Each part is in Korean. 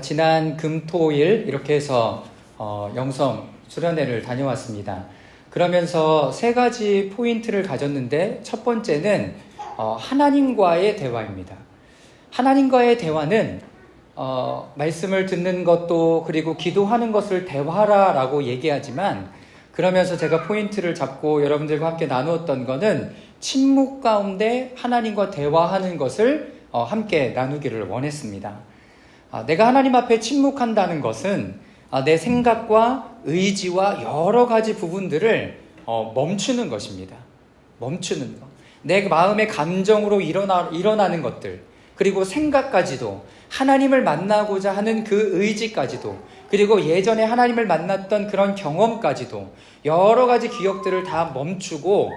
지난 금, 토, 일 이렇게 해서 영성 수련회를 다녀왔습니다. 그러면서 세 가지 포인트를 가졌는데 첫 번째는 하나님과의 대화입니다. 하나님과의 대화는 말씀을 듣는 것도 그리고 기도하는 것을 대화라고 얘기하지만 그러면서 제가 포인트를 잡고 여러분들과 함께 나누었던 거는 침묵 가운데 하나님과 대화하는 것을 함께 나누기를 원했습니다. 내가 하나님 앞에 침묵한다는 것은 내 생각과 의지와 여러 가지 부분들을 멈추는 것입니다. 멈추는 것. 내 마음의 감정으로 일어나는 것들, 그리고 생각까지도, 하나님을 만나고자 하는 그 의지까지도, 그리고 예전에 하나님을 만났던 그런 경험까지도 여러 가지 기억들을 다 멈추고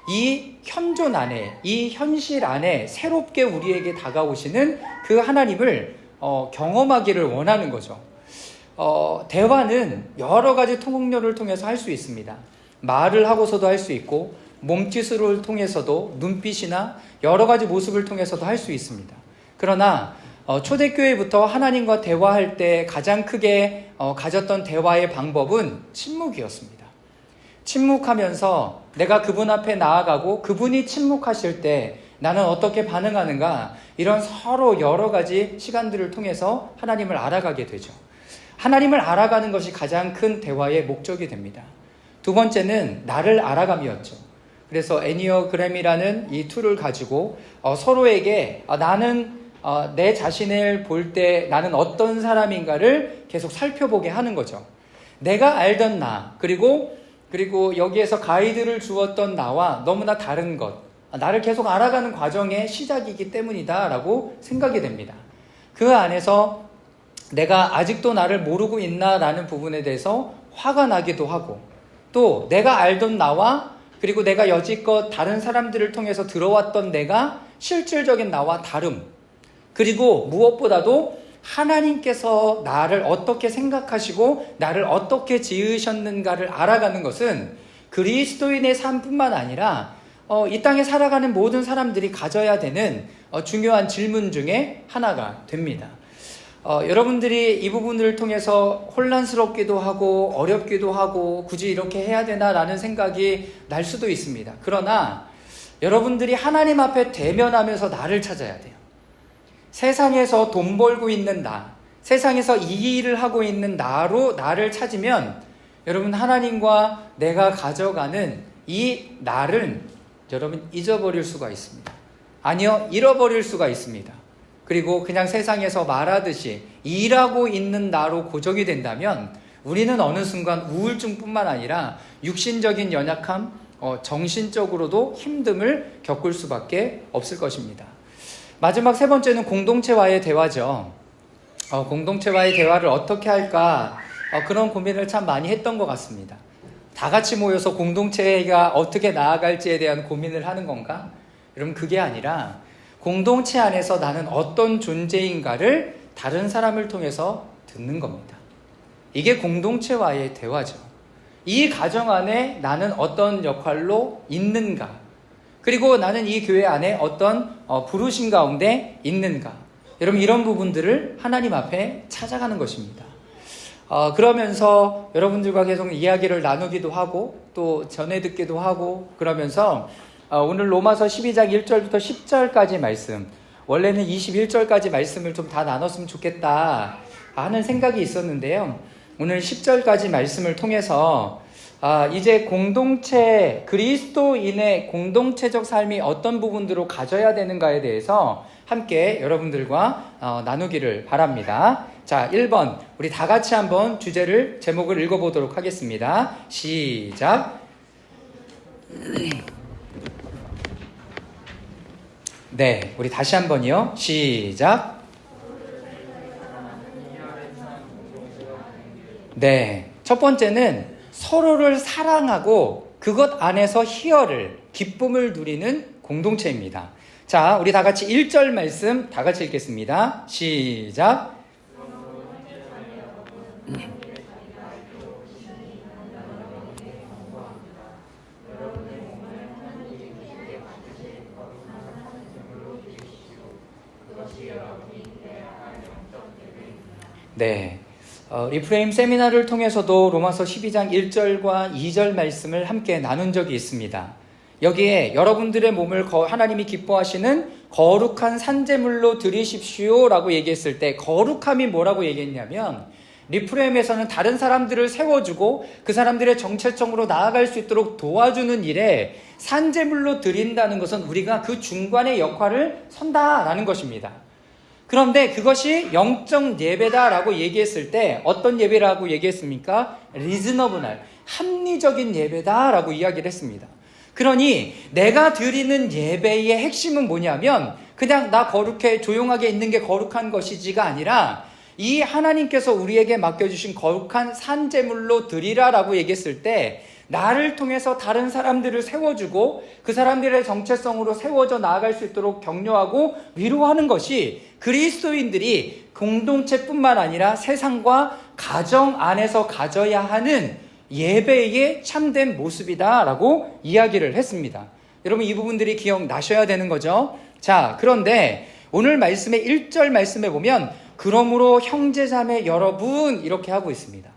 이 현존 안에, 이 현실 안에 새롭게 우리에게 다가오시는 그 하나님을 경험하기를 원하는 거죠. 대화는 여러 가지 통역료를 통해서 할 수 있습니다. 말을 하고서도 할 수 있고 몸짓을 통해서도 눈빛이나 여러 가지 모습을 통해서도 할 수 있습니다. 그러나 초대교회부터 하나님과 대화할 때 가장 크게 가졌던 대화의 방법은 침묵이었습니다. 침묵하면서 내가 그분 앞에 나아가고 그분이 침묵하실 때 나는 어떻게 반응하는가, 이런 서로 여러 가지 시간들을 통해서 하나님을 알아가게 되죠. 하나님을 알아가는 것이 가장 큰 대화의 목적이 됩니다. 두 번째는 나를 알아감이었죠. 그래서 애니어그램이라는 이 툴을 가지고 서로에게 나는 내 자신을 볼 때 나는 어떤 사람인가를 계속 살펴보게 하는 거죠. 내가 알던 나, 그리고 여기에서 가이드를 주었던 나와 너무나 다른 것, 나를 계속 알아가는 과정의 시작이기 때문이다 라고 생각이 됩니다. 그 안에서 내가 아직도 나를 모르고 있나 라는 부분에 대해서 화가 나기도 하고, 또 내가 알던 나와 그리고 내가 여지껏 다른 사람들을 통해서 들어왔던 내가 실질적인 나와 다름, 그리고 무엇보다도 하나님께서 나를 어떻게 생각하시고 나를 어떻게 지으셨는가를 알아가는 것은 그리스도인의 삶뿐만 아니라 이 땅에 살아가는 모든 사람들이 가져야 되는 중요한 질문 중에 하나가 됩니다. 여러분들이 이 부분을 통해서 혼란스럽기도 하고 어렵기도 하고 굳이 이렇게 해야 되나라는 생각이 날 수도 있습니다. 그러나 여러분들이 하나님 앞에 대면하면서 나를 찾아야 돼요. 세상에서 돈 벌고 있는 나, 세상에서 이 일을 하고 있는 나로 나를 찾으면 여러분, 하나님과 내가 가져가는 이 나를 여러분 잊어버릴 수가 있습니다. 아니요, 잃어버릴 수가 있습니다. 그리고 그냥 세상에서 말하듯이 일하고 있는 나로 고정이 된다면 우리는 어느 순간 우울증뿐만 아니라 육신적인 연약함, 정신적으로도 힘듦을 겪을 수밖에 없을 것입니다. 마지막 세 번째는 공동체와의 대화죠. 공동체와의 대화를 어떻게 할까, 그런 고민을 참 많이 했던 것 같습니다. 다 같이 모여서 공동체가 어떻게 나아갈지에 대한 고민을 하는 건가? 여러분, 그게 아니라 공동체 안에서 나는 어떤 존재인가를 다른 사람을 통해서 듣는 겁니다. 이게 공동체와의 대화죠. 이 가정 안에 나는 어떤 역할로 있는가? 그리고 나는 이 교회 안에 어떤 부르심 가운데 있는가? 여러분, 이런 부분들을 하나님 앞에 찾아가는 것입니다. 그러면서 여러분들과 계속 이야기를 나누기도 하고 또 전해 듣기도 하고 그러면서 오늘 로마서 12장 1절부터 10절까지 말씀, 원래는 21절까지 말씀을 좀 다 나눴으면 좋겠다 하는 생각이 있었는데요. 오늘 10절까지 말씀을 통해서 이제 공동체, 그리스도인의 공동체적 삶이 어떤 부분들로 가져야 되는가에 대해서 함께 여러분들과 나누기를 바랍니다. 자, 1번 우리 다 같이 한번 주제를, 제목을 읽어보도록 하겠습니다. 시작. 네, 우리 다시 한번요. 시작. 네, 첫 번째는 서로를 사랑하고 그것 안에서 희열을, 기쁨을 누리는 공동체입니다. 자, 우리 다 같이 1절 말씀 다 같이 읽겠습니다. 시작. 네. 리프레임 세미나를 통해서도 로마서 12장 1절과 2절 말씀을 함께 나눈 적이 있습니다. 여기에 여러분들의 몸을 하나님이 기뻐하시는 거룩한 산제물로 드리십시오 라고 얘기했을 때 거룩함이 뭐라고 얘기했냐면 리프레임에서는 다른 사람들을 세워주고 그 사람들의 정체성으로 나아갈 수 있도록 도와주는 일에 산제물로 드린다는 것은 우리가 그 중간의 역할을 선다라는 것입니다. 그런데 그것이 영적 예배다라고 얘기했을 때 어떤 예배라고 얘기했습니까? 리즈너블한 합리적인 예배다라고 이야기를 했습니다. 그러니 내가 드리는 예배의 핵심은 뭐냐면 그냥 나 거룩해 조용하게 있는 게 거룩한 것이지가 아니라 이 하나님께서 우리에게 맡겨주신 거룩한 산제물로 드리라라고 얘기했을 때 나를 통해서 다른 사람들을 세워주고 그 사람들의 정체성으로 세워져 나아갈 수 있도록 격려하고 위로하는 것이 그리스도인들이 공동체뿐만 아니라 세상과 가정 안에서 가져야 하는 예배의 참된 모습이다라고 이야기를 했습니다. 여러분 이 부분들이 기억나셔야 되는 거죠. 자, 그런데 오늘 말씀의 1절 말씀에 보면 그러므로 형제자매 여러분 이렇게 하고 있습니다.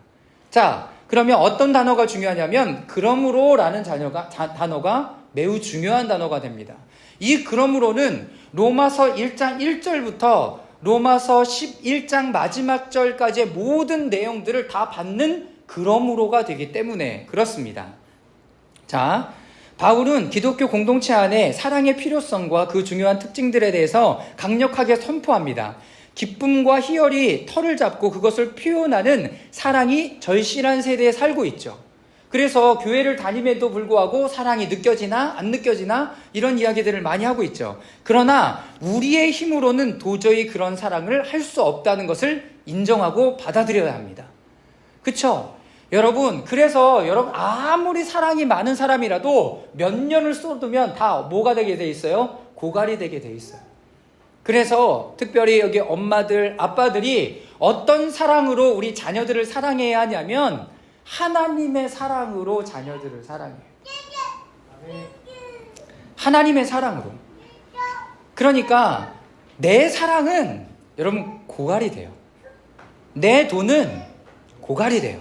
자, 그러면 어떤 단어가 중요하냐면 그러므로라는 단어가 매우 중요한 단어가 됩니다. 이 그러므로는 로마서 1장 1절부터 로마서 11장 마지막 절까지의 모든 내용들을 다 받는 그러므로가 되기 때문에 그렇습니다. 자, 바울은 기독교 공동체 안에 사랑의 필요성과 그 중요한 특징들에 대해서 강력하게 선포합니다. 기쁨과 희열이 털을 잡고 그것을 표현하는 사랑이 절실한 세대에 살고 있죠. 그래서 교회를 다님에도 불구하고 사랑이 느껴지나 안 느껴지나 이런 이야기들을 많이 하고 있죠. 그러나 우리의 힘으로는 도저히 그런 사랑을 할 수 없다는 것을 인정하고 받아들여야 합니다. 그쵸? 여러분, 그래서 여러분 아무리 사랑이 많은 사람이라도 몇 년을 쏟으면 다 뭐가 되게 돼 있어요? 고갈이 되게 돼 있어요. 그래서 특별히 여기 엄마들, 아빠들이 어떤 사랑으로 우리 자녀들을 사랑해야 하냐면 하나님의 사랑으로 자녀들을 사랑해요. 하나님의 사랑으로. 그러니까 내 사랑은 여러분 고갈이 돼요. 내 돈은 고갈이 돼요.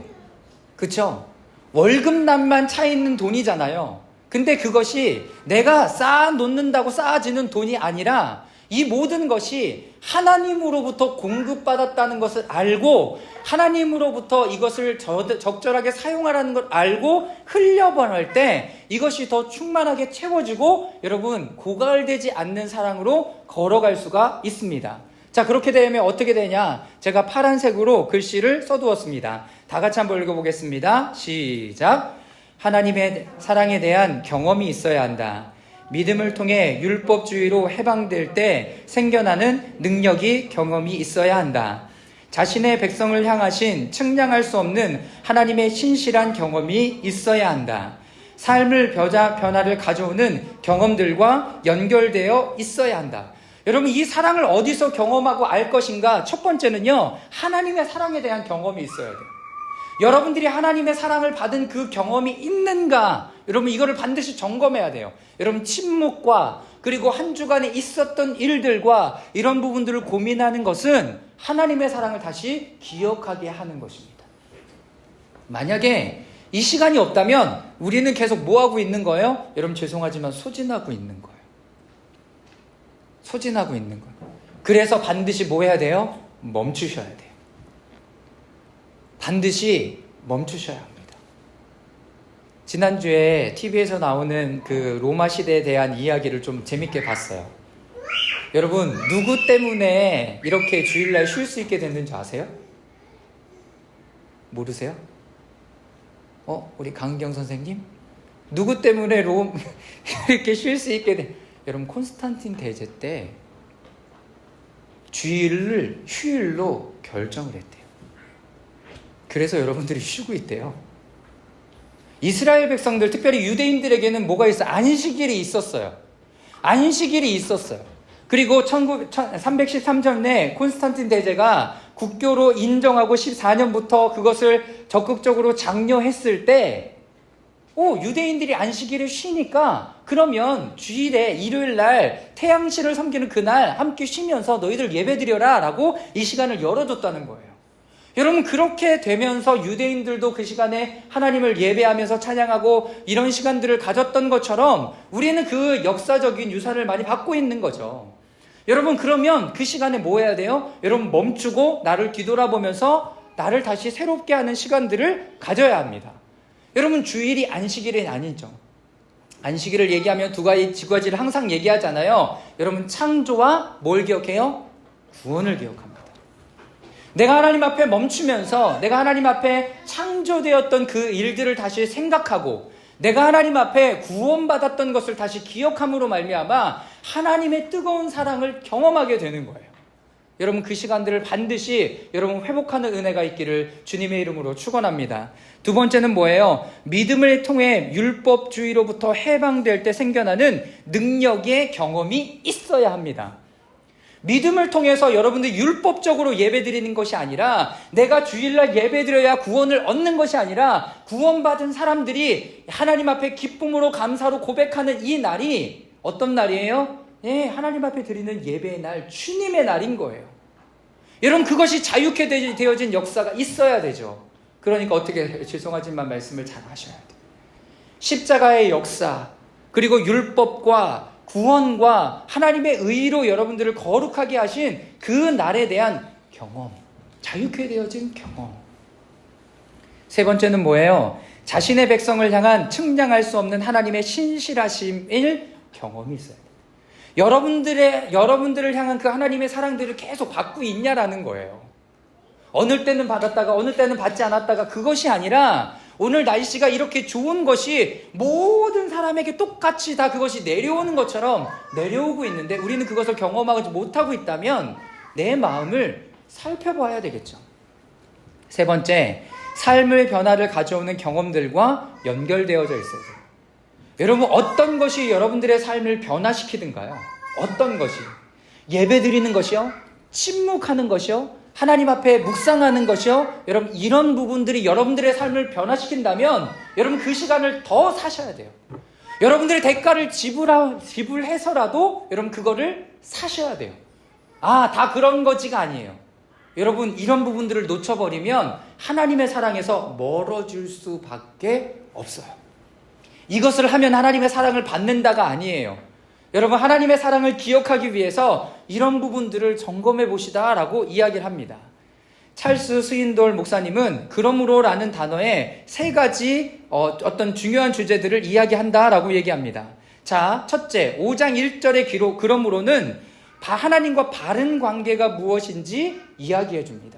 그쵸? 월급날만 차 있는 돈이잖아요. 근데 그것이 내가 쌓아놓는다고 쌓아지는 돈이 아니라 이 모든 것이 하나님으로부터 공급받았다는 것을 알고 하나님으로부터 이것을 적절하게 사용하라는 걸 알고 흘려보낼 때 이것이 더 충만하게 채워지고 여러분 고갈되지 않는 사랑으로 걸어갈 수가 있습니다. 자, 그렇게 되면 어떻게 되냐? 제가 파란색으로 글씨를 써두었습니다. 다 같이 한번 읽어보겠습니다. 시작. 하나님의 사랑에 대한 경험이 있어야 한다. 믿음을 통해 율법주의로 해방될 때 생겨나는 능력이 경험이 있어야 한다. 자신의 백성을 향하신 측량할 수 없는 하나님의 신실한 경험이 있어야 한다. 삶을 변화를 가져오는 경험들과 연결되어 있어야 한다. 여러분 이 사랑을 어디서 경험하고 알 것인가? 첫 번째는요, 하나님의 사랑에 대한 경험이 있어야 돼요. 여러분들이 하나님의 사랑을 받은 그 경험이 있는가? 여러분 이거를 반드시 점검해야 돼요. 여러분 침묵과 그리고 한 주간에 있었던 일들과 이런 부분들을 고민하는 것은 하나님의 사랑을 다시 기억하게 하는 것입니다. 만약에 이 시간이 없다면 우리는 계속 뭐 하고 있는 거예요? 여러분 죄송하지만 소진하고 있는 거예요. 소진하고 있는 거예요. 그래서 반드시 뭐 해야 돼요? 멈추셔야 돼요. 반드시 멈추셔야 합니다. 지난주에 TV에서 나오는 그 로마 시대에 대한 이야기를 좀 재밌게 봤어요. 여러분 누구 때문에 이렇게 주일날 쉴 수 있게 됐는지 아세요? 모르세요? 우리 강은경 선생님? 누구 때문에 이렇게 쉴 수 있게 된? 여러분 콘스탄틴 대제 때 주일을 휴일로 결정을 했대요. 그래서 여러분들이 쉬고 있대요. 이스라엘 백성들, 특별히 유대인들에게는 뭐가 있어요? 안식일이 있었어요. 안식일이 있었어요. 그리고 313년에 콘스탄틴 대제가 국교로 인정하고 14년부터 그것을 적극적으로 장려했을 때 유대인들이 안식일을 쉬니까 그러면 주일에 일요일날 태양신을 섬기는 그날 함께 쉬면서 너희들 예배드려라 라고 이 시간을 열어줬다는 거예요. 여러분, 그렇게 되면서 유대인들도 그 시간에 하나님을 예배하면서 찬양하고 이런 시간들을 가졌던 것처럼 우리는 그 역사적인 유산을 많이 받고 있는 거죠. 여러분, 그러면 그 시간에 뭐 해야 돼요? 여러분, 멈추고 나를 뒤돌아보면서 나를 다시 새롭게 하는 시간들을 가져야 합니다. 여러분, 주일이 안식일이 아니죠. 안식일을 얘기하면 두 가지를 항상 얘기하잖아요. 여러분, 창조와 뭘 기억해요? 구원을 기억합니다. 내가 하나님 앞에 멈추면서 내가 하나님 앞에 창조되었던 그 일들을 다시 생각하고 내가 하나님 앞에 구원받았던 것을 다시 기억함으로 말미암아 하나님의 뜨거운 사랑을 경험하게 되는 거예요. 여러분, 그 시간들을 반드시 여러분 회복하는 은혜가 있기를 주님의 이름으로 축원합니다. 두 번째는 뭐예요? 믿음을 통해 율법주의로부터 해방될 때 생겨나는 능력의 경험이 있어야 합니다. 믿음을 통해서 여러분들 율법적으로 예배드리는 것이 아니라 내가 주일날 예배드려야 구원을 얻는 것이 아니라 구원받은 사람들이 하나님 앞에 기쁨으로 감사로 고백하는 이 날이 어떤 날이에요? 예, 하나님 앞에 드리는 예배의 날, 주님의 날인 거예요. 여러분, 그것이 자유케 되어진 역사가 있어야 되죠. 그러니까 어떻게, 죄송하지만 말씀을 잘 하셔야 돼요. 십자가의 역사, 그리고 율법과 구원과 하나님의 의로 여러분들을 거룩하게 하신 그 날에 대한 경험, 자유케 되어진 경험. 세 번째는 뭐예요? 자신의 백성을 향한 측량할 수 없는 하나님의 신실하심일 경험이 있어요. 여러분들을 향한 그 하나님의 사랑들을 계속 받고 있냐라는 거예요. 어느 때는 받았다가 어느 때는 받지 않았다가 그것이 아니라 오늘 날씨가 이렇게 좋은 것이 모든 사람에게 똑같이 다 그것이 내려오는 것처럼 내려오고 있는데 우리는 그것을 경험하지 못하고 있다면 내 마음을 살펴봐야 되겠죠. 세 번째, 삶의 변화를 가져오는 경험들과 연결되어져 있어요. 여러분, 어떤 것이 여러분들의 삶을 변화시키든가요? 어떤 것이? 예배 드리는 것이요? 침묵하는 것이요? 하나님 앞에 묵상하는 것이요? 여러분, 이런 부분들이 여러분들의 삶을 변화시킨다면 여러분 그 시간을 더 사셔야 돼요. 여러분들의 대가를 지불해서라도 여러분 그거를 사셔야 돼요. 다 그런 거지가 아니에요. 여러분, 이런 부분들을 놓쳐버리면 하나님의 사랑에서 멀어질 수밖에 없어요. 이것을 하면 하나님의 사랑을 받는다가 아니에요. 여러분, 하나님의 사랑을 기억하기 위해서 이런 부분들을 점검해 보시다라고 이야기를 합니다. 찰스 스윈돌 목사님은 그러므로라는 단어에 세 가지 어떤 중요한 주제들을 이야기한다라고 얘기합니다. 자, 첫째, 5장 1절의 기록, 그러므로는 하나님과 바른 관계가 무엇인지 이야기해 줍니다.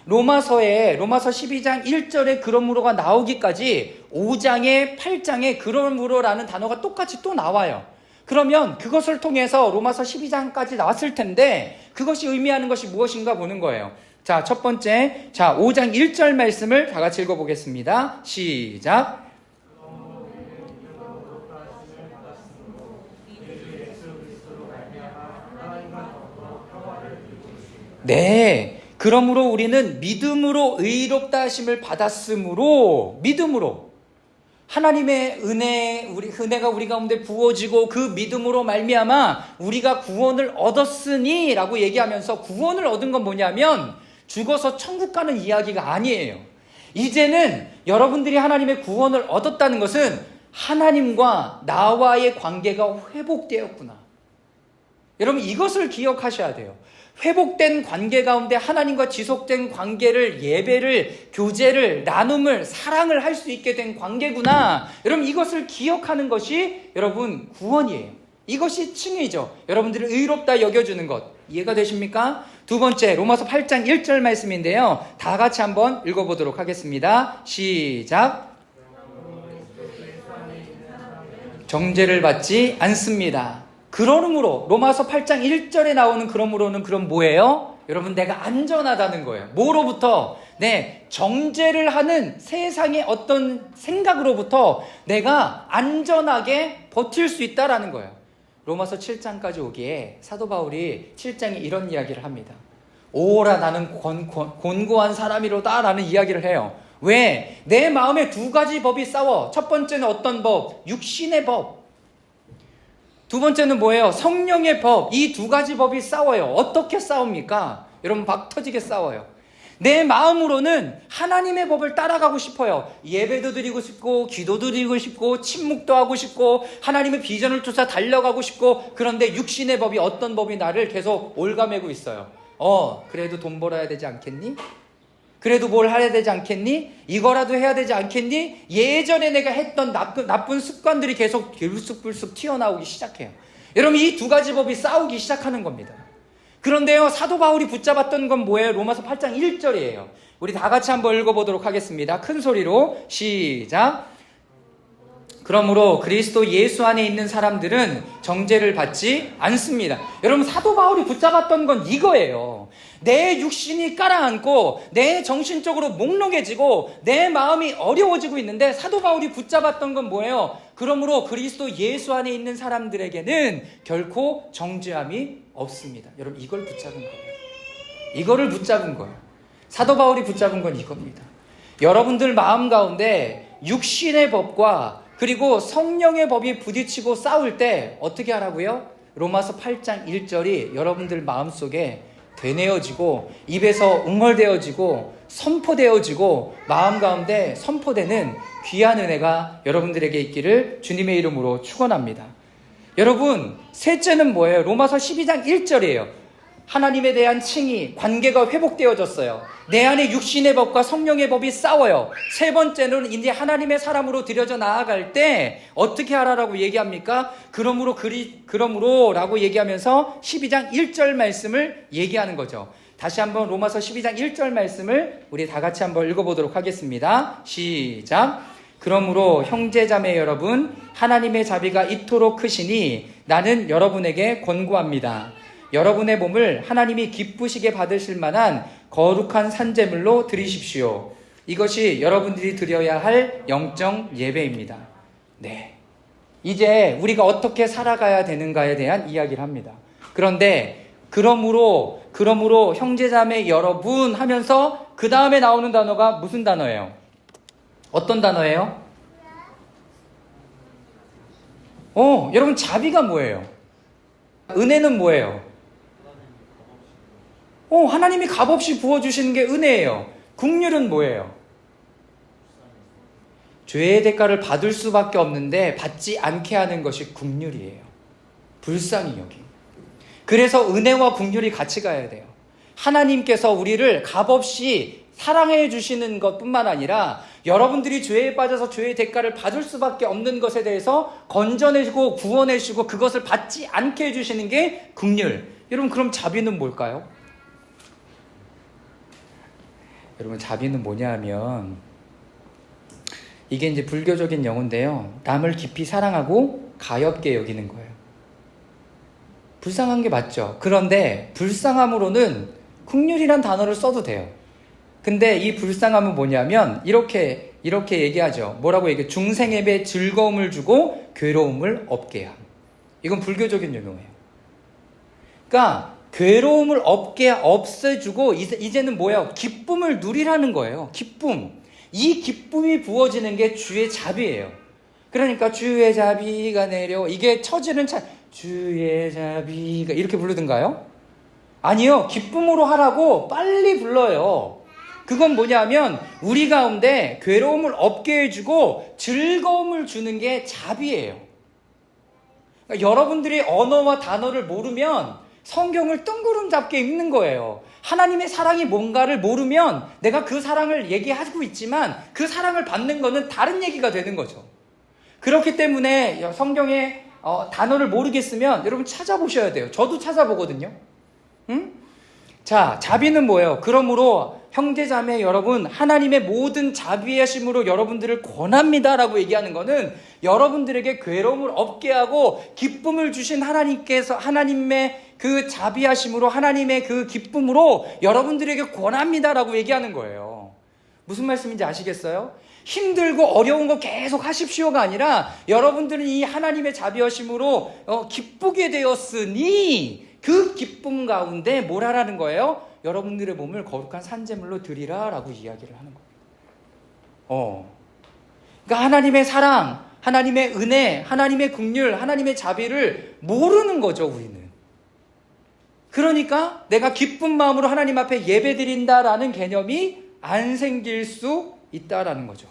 로마서 12장 1절에 그러므로가 나오기까지 5장에 8장에 그러므로라는 단어가 똑같이 또 나와요. 그러면 그것을 통해서 로마서 12장까지 나왔을 텐데 그것이 의미하는 것이 무엇인가 보는 거예요. 자, 첫 번째, 5장 1절 말씀을 다 같이 읽어보겠습니다. 시작. 네, 그러므로 우리는 믿음으로 의롭다 하심을 받았으므로, 믿음으로 하나님의 은혜가 우리 가운데 부어지고 그 믿음으로 말미암아 우리가 구원을 얻었으니 라고 얘기하면서 구원을 얻은 건 뭐냐면 죽어서 천국 가는 이야기가 아니에요. 이제는 여러분들이 하나님의 구원을 얻었다는 것은 하나님과 나와의 관계가 회복되었구나. 여러분, 이것을 기억하셔야 돼요. 회복된 관계 가운데 하나님과 지속된 관계를, 예배를, 교제를, 나눔을, 사랑을 할 수 있게 된 관계구나. 여러분, 이것을 기억하는 것이 여러분 구원이에요. 이것이 칭의죠. 여러분들을 의롭다 여겨주는 것. 이해가 되십니까? 두 번째, 로마서 8장 1절 말씀인데요. 다 같이 한번 읽어보도록 하겠습니다. 시작. 정죄를 받지 않습니다. 그러므로 로마서 8장 1절에 나오는 그러므로는 그럼 뭐예요? 여러분, 내가 안전하다는 거예요. 뭐로부터? 정죄를 하는 세상의 어떤 생각으로부터 내가 안전하게 버틸 수 있다라는 거예요. 로마서 7장까지 오기에 사도 바울이 7장에 이런 이야기를 합니다. 오라, 나는 곤고한 사람이로다 라는 이야기를 해요. 왜? 내 마음에 두 가지 법이 싸워. 첫 번째는 어떤 법? 육신의 법. 두 번째는 뭐예요? 성령의 법. 이 두 가지 법이 싸워요. 어떻게 싸웁니까? 여러분, 박 터지게 싸워요. 내 마음으로는 하나님의 법을 따라가고 싶어요. 예배도 드리고 싶고, 기도도 드리고 싶고, 침묵도 하고 싶고, 하나님의 비전을 쫓아 달려가고 싶고, 그런데 육신의 법이, 어떤 법이 나를 계속 올가매고 있어요. 그래도 돈 벌어야 되지 않겠니? 그래도 뭘 해야 되지 않겠니? 이거라도 해야 되지 않겠니? 예전에 내가 했던 나쁜 습관들이 계속 불쑥불쑥 튀어나오기 시작해요. 여러분, 이 두 가지 법이 싸우기 시작하는 겁니다. 그런데요, 사도 바울이 붙잡았던 건 뭐예요? 로마서 8장 1절이에요. 우리 다 같이 한번 읽어보도록 하겠습니다. 큰 소리로 시작. 그러므로 그리스도 예수 안에 있는 사람들은 정죄를 받지 않습니다. 여러분, 사도 바울이 붙잡았던 건 이거예요. 내 육신이 깔아앉고 내 정신적으로 몽롱해지고 내 마음이 어려워지고 있는데, 사도 바울이 붙잡았던 건 뭐예요? 그러므로 그리스도 예수 안에 있는 사람들에게는 결코 정죄함이 없습니다. 여러분, 이걸 붙잡은 거예요. 이거를 붙잡은 거예요. 사도 바울이 붙잡은 건 이겁니다. 여러분들 마음 가운데 육신의 법과 그리고 성령의 법이 부딪히고 싸울 때 어떻게 하라고요? 로마서 8장 1절이 여러분들 마음속에 되뇌어지고 입에서 응얼대어지고 선포되어지고 마음 가운데 선포되는 귀한 은혜가 여러분들에게 있기를 주님의 이름으로 축원합니다. 여러분, 셋째는 뭐예요? 로마서 12장 1절이에요. 하나님에 대한 칭의, 관계가 회복되어졌어요. 내 안에 육신의 법과 성령의 법이 싸워요. 세 번째는 이제 하나님의 사람으로 들여져 나아갈 때 어떻게 하라라고 얘기합니까? 그러므로 라고 얘기하면서 12장 1절 말씀을 얘기하는 거죠. 다시 한번 로마서 12장 1절 말씀을 우리 다 같이 한번 읽어보도록 하겠습니다. 시작. 그러므로 형제자매 여러분, 하나님의 자비가 이토록 크시니 나는 여러분에게 권고합니다. 여러분의 몸을 하나님이 기쁘시게 받으실 만한 거룩한 산제물로 드리십시오. 이것이 여러분들이 드려야 할 영적 예배입니다. 네. 이제 우리가 어떻게 살아가야 되는가에 대한 이야기를 합니다. 그런데 그러므로 형제자매 여러분 하면서 그 다음에 나오는 단어가 무슨 단어예요? 어떤 단어예요? 여러분, 자비가 뭐예요? 은혜는 뭐예요? 하나님이 값없이 부어주시는 게 은혜예요. 긍휼은 뭐예요? 죄의 대가를 받을 수밖에 없는데 받지 않게 하는 것이 긍휼이에요. 불쌍히 여김. 그래서 은혜와 긍휼이 같이 가야 돼요. 하나님께서 우리를 값없이 사랑해 주시는 것뿐만 아니라 여러분들이 죄에 빠져서 죄의 대가를 받을 수밖에 없는 것에 대해서 건져내시고 구원해주시고 그것을 받지 않게 해주시는 게 긍휼. 여러분, 그럼 자비는 뭘까요? 여러분, 자비는 뭐냐 하면 이게 이제 불교적인 용어인데요. 남을 깊이 사랑하고 가엾게 여기는 거예요. 불쌍한 게 맞죠. 그런데 불쌍함으로는 긍휼이란 단어를 써도 돼요. 근데 이 불쌍함은 뭐냐면 이렇게 얘기하죠. 뭐라고 얘기해요? 중생에게 즐거움을 주고 괴로움을 없게 함. 이건 불교적인 용어예요. 그러니까 괴로움을 없애주고 이제는 뭐야? 기쁨을 누리라는 거예요. 기쁨. 이 기쁨이 부어지는 게 주의 자비예요. 그러니까 주의 자비가 내려, 이게 처지는 주의 자비가 이렇게 부르든가요? 아니요. 기쁨으로 하라고 빨리 불러요. 그건 뭐냐면 우리 가운데 괴로움을 없게 해주고 즐거움을 주는 게 자비예요. 그러니까 여러분들이 언어와 단어를 모르면 성경을 뜬구름 잡게 읽는 거예요. 하나님의 사랑이 뭔가를 모르면 내가 그 사랑을 얘기하고 있지만 그 사랑을 받는 거는 다른 얘기가 되는 거죠. 그렇기 때문에 성경의 단어를 모르겠으면 여러분 찾아보셔야 돼요. 저도 찾아보거든요. 응? 자, 자비는 뭐예요? 그러므로 형제자매 여러분, 하나님의 모든 자비하심으로 여러분들을 권합니다라고 얘기하는 거는 여러분들에게 괴로움을 없게 하고 기쁨을 주신 하나님께서 하나님의 그 자비하심으로, 하나님의 그 기쁨으로 여러분들에게 권합니다라고 얘기하는 거예요. 무슨 말씀인지 아시겠어요? 힘들고 어려운 거 계속 하십시오가 아니라 여러분들은 이 하나님의 자비하심으로 기쁘게 되었으니 그 기쁨 가운데 뭘 하라는 거예요? 여러분들의 몸을 거룩한 산제물로 드리라라고 이야기를 하는 거예요. 그러니까 하나님의 사랑, 하나님의 은혜, 하나님의 긍휼, 하나님의 자비를 모르는 거죠, 우리는. 그러니까 내가 기쁜 마음으로 하나님 앞에 예배드린다라는 개념이 안 생길 수 있다라는 거죠.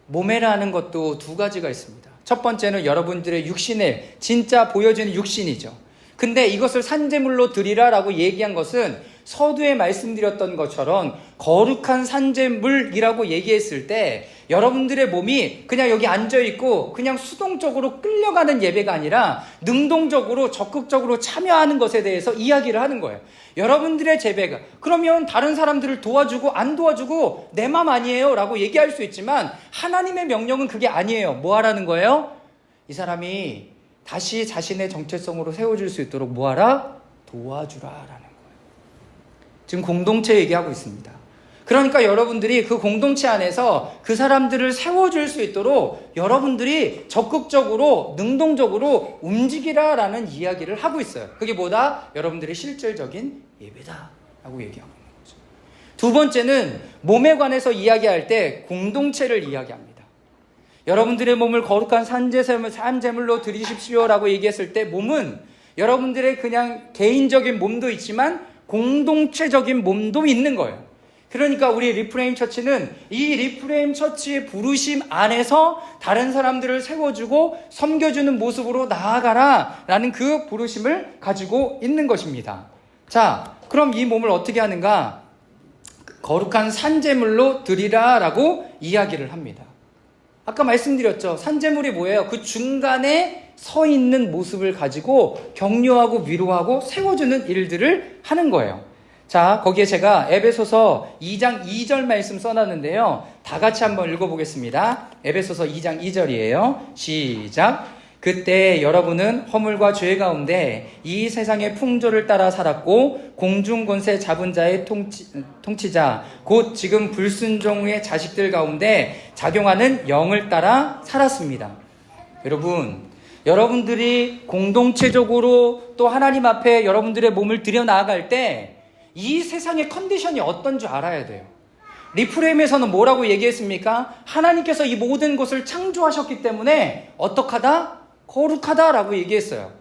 모매라는 것도 두 가지가 있습니다. 첫 번째는 여러분들의 육신에 진짜 보여지는 육신이죠. 근데 이것을 산제물로 드리라라고 얘기한 것은 서두에 말씀드렸던 것처럼 거룩한 산제물이라고 얘기했을 때 여러분들의 몸이 그냥 여기 앉아있고 그냥 수동적으로 끌려가는 예배가 아니라 능동적으로 적극적으로 참여하는 것에 대해서 이야기를 하는 거예요. 여러분들의 재배가 그러면 다른 사람들을 도와주고 안 도와주고 내 맘 아니에요 라고 얘기할 수 있지만 하나님의 명령은 그게 아니에요. 뭐 하라는 거예요? 이 사람이 다시 자신의 정체성으로 세워질 수 있도록 뭐 하라? 도와주라 라는 거예요. 지금 공동체 얘기하고 있습니다. 그러니까 여러분들이 그 공동체 안에서 그 사람들을 세워줄 수 있도록 여러분들이 적극적으로 능동적으로 움직이라라는 이야기를 하고 있어요. 그게 뭐다? 여러분들의 실질적인 예배다라고 얘기하고 있는 거죠. 두 번째는 몸에 관해서 이야기할 때 공동체를 이야기합니다. 여러분들의 몸을 거룩한 산제물로 드리십시오라고 얘기했을 때 몸은 여러분들의 그냥 개인적인 몸도 있지만 공동체적인 몸도 있는 거예요. 그러니까 우리 리프레임 처치는 이 리프레임 처치의 부르심 안에서 다른 사람들을 세워주고 섬겨주는 모습으로 나아가라 라는 그 부르심을 가지고 있는 것입니다. 자, 그럼 이 몸을 어떻게 하는가? 거룩한 산제물로 드리라 라고 이야기를 합니다. 아까 말씀드렸죠. 산제물이 뭐예요? 그 중간에 서 있는 모습을 가지고 격려하고 위로하고 세워주는 일들을 하는 거예요. 자, 거기에 제가 에베소서 2장 2절 말씀 써놨는데요. 다 같이 한번 읽어보겠습니다. 에베소서 2장 2절이에요. 시작. 그때 여러분은 허물과 죄 가운데 이 세상의 풍조를 따라 살았고 공중 권세 잡은 자의 통치자 곧 지금 불순종의 자식들 가운데 작용하는 영을 따라 살았습니다. 여러분들이 공동체적으로 또 하나님 앞에 여러분들의 몸을 들여 나아갈 때 이 세상의 컨디션이 어떤 줄 알아야 돼요. 리프레임에서는 뭐라고 얘기했습니까? 하나님께서 이 모든 것을 창조하셨기 때문에 어떡하다? 거룩하다라고 얘기했어요.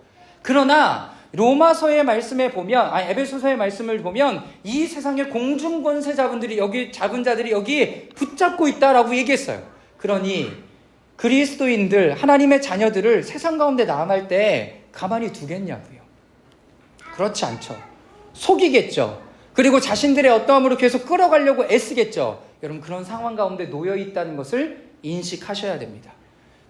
그러나 로마서의 말씀에 보면, 에베소서의 말씀을 보면 이 세상의 공중 권세자분들이 여기 잡은 자들이 여기 붙잡고 있다라고 얘기했어요. 그러니 그리스도인들, 하나님의 자녀들을 세상 가운데 나아갈 때 가만히 두겠냐고요. 그렇지 않죠. 속이겠죠. 그리고 자신들의 어떠함으로 계속 끌어가려고 애쓰겠죠. 여러분 그런 상황 가운데 놓여 있다는 것을 인식하셔야 됩니다.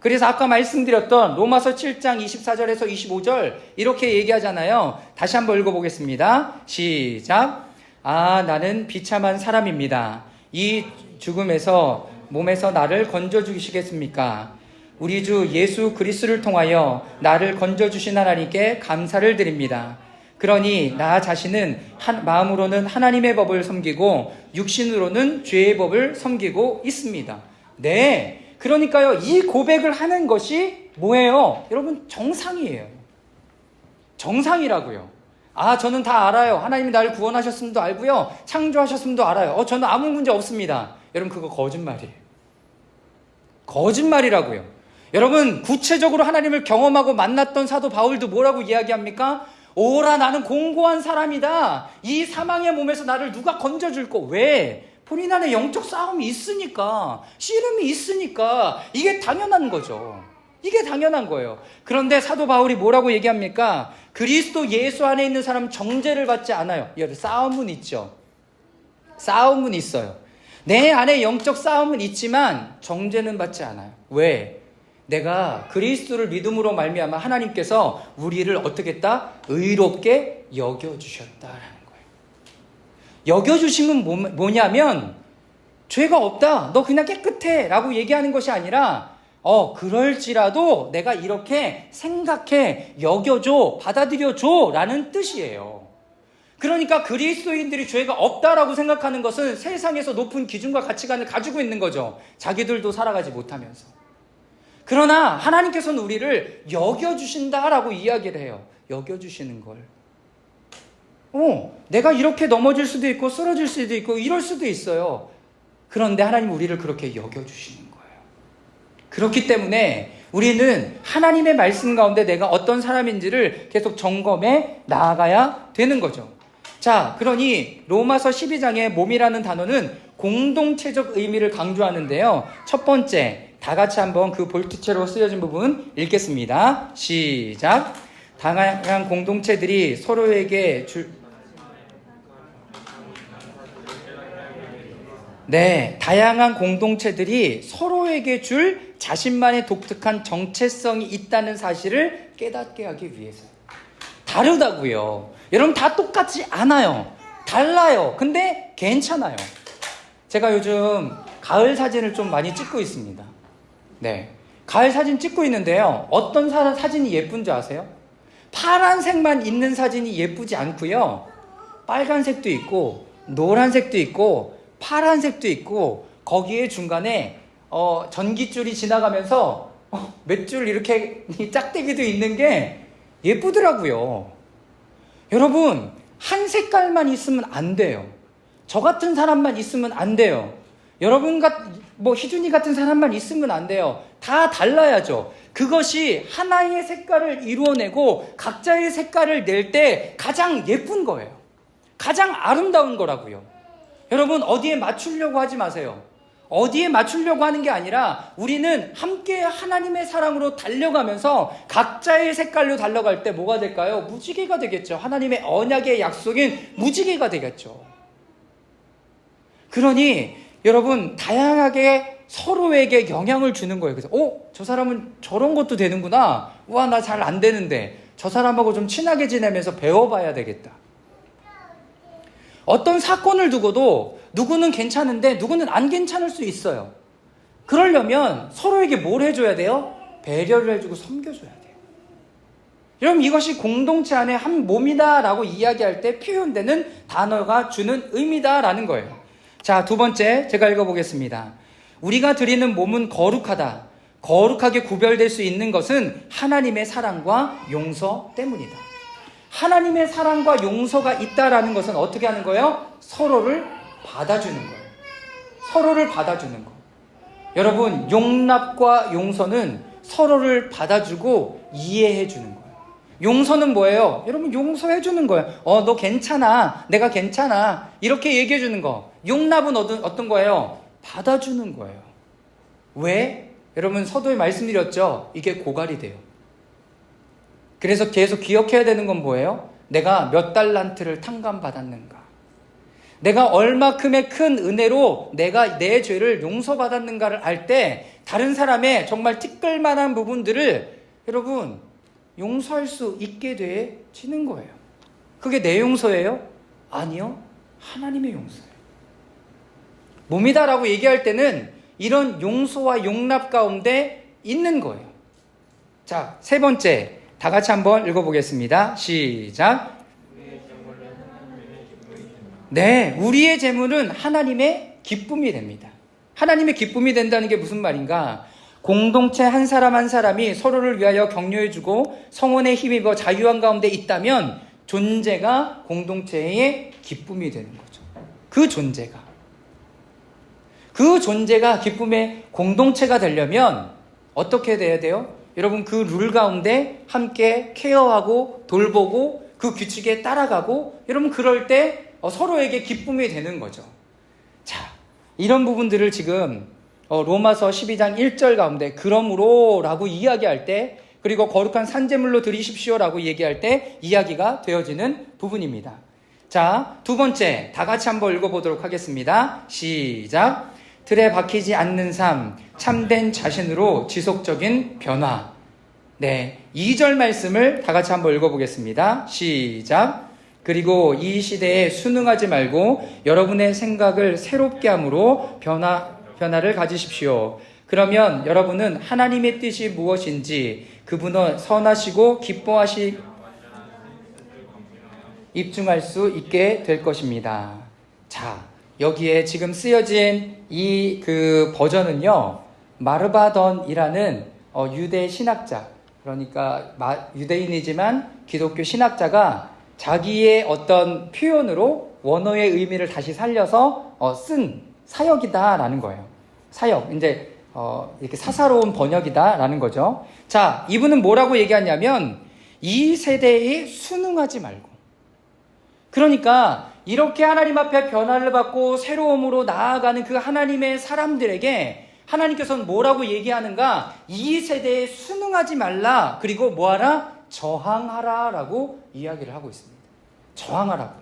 그래서 아까 말씀드렸던 로마서 7장 24절에서 25절 이렇게 얘기하잖아요. 다시 한번 읽어보겠습니다. 시작. 나는 비참한 사람입니다. 이 죽음에서 몸에서 나를 건져주시겠습니까? 우리 주 예수 그리스도를 통하여 나를 건져주신 하나님께 감사를 드립니다. 그러니 나 자신은 마음으로는 하나님의 법을 섬기고 육신으로는 죄의 법을 섬기고 있습니다. 네, 그러니까요 이 고백을 하는 것이 뭐예요? 여러분 정상이에요. 정상이라고요. 저는 다 알아요. 하나님이 나를 구원하셨음도 알고요. 창조하셨음도 알아요. 저는 아무 문제 없습니다. 여러분 그거 거짓말이에요. 거짓말이라고요. 여러분 구체적으로 하나님을 경험하고 만났던 사도 바울도 뭐라고 이야기합니까? 오라 나는 공고한 사람이다. 이 사망의 몸에서 나를 누가 건져줄 거. 왜? 본인 안에 영적 싸움이 있으니까, 씨름이 있으니까 이게 당연한 거죠. 이게 당연한 거예요. 그런데 사도 바울이 뭐라고 얘기합니까? 그리스도 예수 안에 있는 사람은 정죄를 받지 않아요. 싸움은 있죠. 싸움은 있어요. 내 안에 영적 싸움은 있지만 정죄는 받지 않아요. 왜? 내가 그리스도를 믿음으로 말미암아 하나님께서 우리를 어떻게 했다? 의롭게 여겨주셨다라는 거예요. 여겨주심은 뭐냐면 죄가 없다. 너 그냥 깨끗해 라고 얘기하는 것이 아니라 그럴지라도 내가 이렇게 생각해 여겨줘 받아들여줘 라는 뜻이에요. 그러니까 그리스도인들이 죄가 없다라고 생각하는 것은 세상에서 높은 기준과 가치관을 가지고 있는 거죠. 자기들도 살아가지 못하면서. 그러나 하나님께서는 우리를 여겨주신다라고 이야기를 해요. 여겨주시는 걸. 내가 이렇게 넘어질 수도 있고 쓰러질 수도 있고 이럴 수도 있어요. 그런데 하나님 우리를 그렇게 여겨주시는 거예요. 그렇기 때문에 우리는 하나님의 말씀 가운데 내가 어떤 사람인지를 계속 점검해 나아가야 되는 거죠. 자, 그러니 로마서 12장의 몸이라는 단어는 공동체적 의미를 강조하는데요. 첫 번째, 다 같이 한번 그 볼트체로 쓰여진 부분 읽겠습니다. 시작. 다양한 공동체들이 서로에게 다양한 공동체들이 서로에게 줄 자신만의 독특한 정체성이 있다는 사실을 깨닫게 하기 위해서. 다르다고요. 여러분 다 똑같지 않아요. 달라요. 근데 괜찮아요. 제가 요즘 가을 사진을 좀 많이 찍고 있습니다. 네, 가을 사진 찍고 있는데요. 어떤 사진이 예쁜지 아세요? 파란색만 있는 사진이 예쁘지 않고요. 빨간색도 있고 노란색도 있고 파란색도 있고 거기에 중간에 전깃줄이 지나가면서 몇 줄 이렇게 짝대기도 있는 게 예쁘더라고요. 여러분 한 색깔만 있으면 안 돼요. 저 같은 사람만 있으면 안 돼요. 여러분 희준이 같은 사람만 있으면 안 돼요. 다 달라야죠. 그것이 하나의 색깔을 이루어내고 각자의 색깔을 낼 때 가장 예쁜 거예요. 가장 아름다운 거라고요. 여러분 어디에 맞추려고 하지 마세요. 어디에 맞추려고 하는 게 아니라 우리는 함께 하나님의 사랑으로 달려가면서 각자의 색깔로 달려갈 때 뭐가 될까요? 무지개가 되겠죠. 하나님의 언약의 약속인 무지개가 되겠죠. 그러니 여러분 다양하게 서로에게 영향을 주는 거예요. 그래서 저 사람은 저런 것도 되는구나. 와, 나 잘 안 되는데 저 사람하고 좀 친하게 지내면서 배워봐야 되겠다. 어떤 사건을 두고도 누구는 괜찮은데 누구는 안 괜찮을 수 있어요. 그러려면 서로에게 뭘 해줘야 돼요? 배려를 해주고 섬겨줘야 돼요. 여러분 이것이 공동체 안에 한 몸이다라고 이야기할 때 표현되는 단어가 주는 의미다라는 거예요. 자, 두 번째 제가 읽어보겠습니다. 우리가 드리는 몸은 거룩하다. 거룩하게 구별될 수 있는 것은 하나님의 사랑과 용서 때문이다. 하나님의 사랑과 용서가 있다라는 것은 어떻게 하는 거예요? 서로를 받아주는 거예요. 서로를 받아주는 거. 여러분 용납과 용서는 서로를 받아주고 이해해주는 거예요. 용서는 뭐예요? 여러분 용서해주는 거예요. 너 괜찮아. 내가 괜찮아. 이렇게 얘기해주는 거. 용납은 어떤 거예요? 받아주는 거예요. 왜? 여러분 서두에 말씀드렸죠? 이게 고갈이 돼요. 그래서 계속 기억해야 되는 건 뭐예요? 내가 몇 달란트를 탕감받았는가? 내가 얼마큼의 큰 은혜로 내가 내 죄를 용서받았는가를 알 때 다른 사람의 정말 티끌만한 부분들을 여러분 용서할 수 있게 되어지는 거예요. 그게 내 용서예요? 아니요. 하나님의 용서예요. 몸이다라고 얘기할 때는 이런 용서와 용납 가운데 있는 거예요. 자, 세 번째 다 같이 한번 읽어보겠습니다. 시작. 네, 우리의 재물은 하나님의 기쁨이 됩니다. 하나님의 기쁨이 된다는 게 무슨 말인가? 공동체 한 사람 한 사람이 서로를 위하여 격려해주고 성원에 힘입어 자유한 가운데 있다면 존재가 공동체의 기쁨이 되는 거죠. 그 존재가 기쁨의 공동체가 되려면 어떻게 돼야 돼요? 여러분 그 룰 가운데 함께 케어하고 돌보고 그 규칙에 따라가고 여러분 그럴 때 서로에게 기쁨이 되는 거죠. 자, 이런 부분들을 지금 로마서 12장 1절 가운데 그러므로 라고 이야기할 때 그리고 거룩한 산제물로 드리십시오 라고 얘기할 때 이야기가 되어지는 부분입니다. 자, 두 번째 다 같이 한번 읽어보도록 하겠습니다. 시작. 틀에 박히지 않는 삶, 참된 자신으로 지속적인 변화. 네, 2절 말씀을 다 같이 한번 읽어보겠습니다. 시작. 그리고 이 시대에 순응하지 말고 여러분의 생각을 새롭게 함으로 변화를 가지십시오. 그러면 여러분은 하나님의 뜻이 무엇인지 그분은 선하시고 입증할 수 있게 될 것입니다. 자, 여기에 지금 쓰여진 이 버전은요, 마르바던이라는 유대 신학자, 그러니까 유대인이지만 기독교 신학자가 자기의 어떤 표현으로 원어의 의미를 다시 살려서 쓴 사역이다라는 거예요. 사역. 이제 이렇게 사사로운 번역이다라는 거죠. 자, 이분은 뭐라고 얘기하냐면 이 세대에 순응하지 말고, 그러니까 이렇게 하나님 앞에 변화를 받고 새로움으로 나아가는 그 하나님의 사람들에게 하나님께서는 뭐라고 얘기하는가? 이 세대에 순응하지 말라. 그리고 뭐하라? 저항하라 라고 이야기를 하고 있습니다. 저항하라고.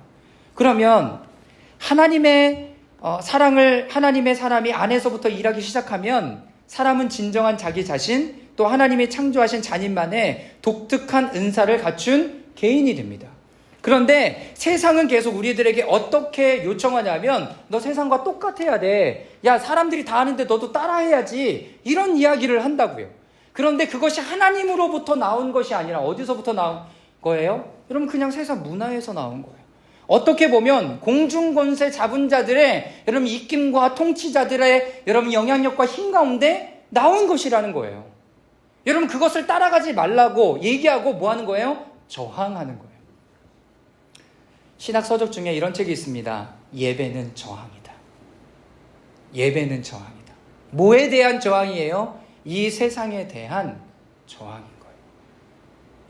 그러면 하나님의 사랑을 하나님의 사람이 안에서부터 일하기 시작하면 사람은 진정한 자기 자신, 또 하나님이 창조하신 자신만의 독특한 은사를 갖춘 개인이 됩니다. 그런데 세상은 계속 우리들에게 어떻게 요청하냐면 너 세상과 똑같아야 돼. 야, 사람들이 다 하는데 너도 따라해야지. 이런 이야기를 한다고요. 그런데 그것이 하나님으로부터 나온 것이 아니라 어디서부터 나온 거예요? 여러분, 그냥 세상 문화에서 나온 거예요. 어떻게 보면 공중권세 잡은 자들의 여러분 입김과 통치자들의 여러분 영향력과 힘 가운데 나온 것이라는 거예요. 여러분, 그것을 따라가지 말라고 얘기하고 뭐 하는 거예요? 저항하는 거예요. 신학 서적 중에 이런 책이 있습니다. 예배는 저항이다. 예배는 저항이다. 뭐에 대한 저항이에요? 이 세상에 대한 저항인 거예요.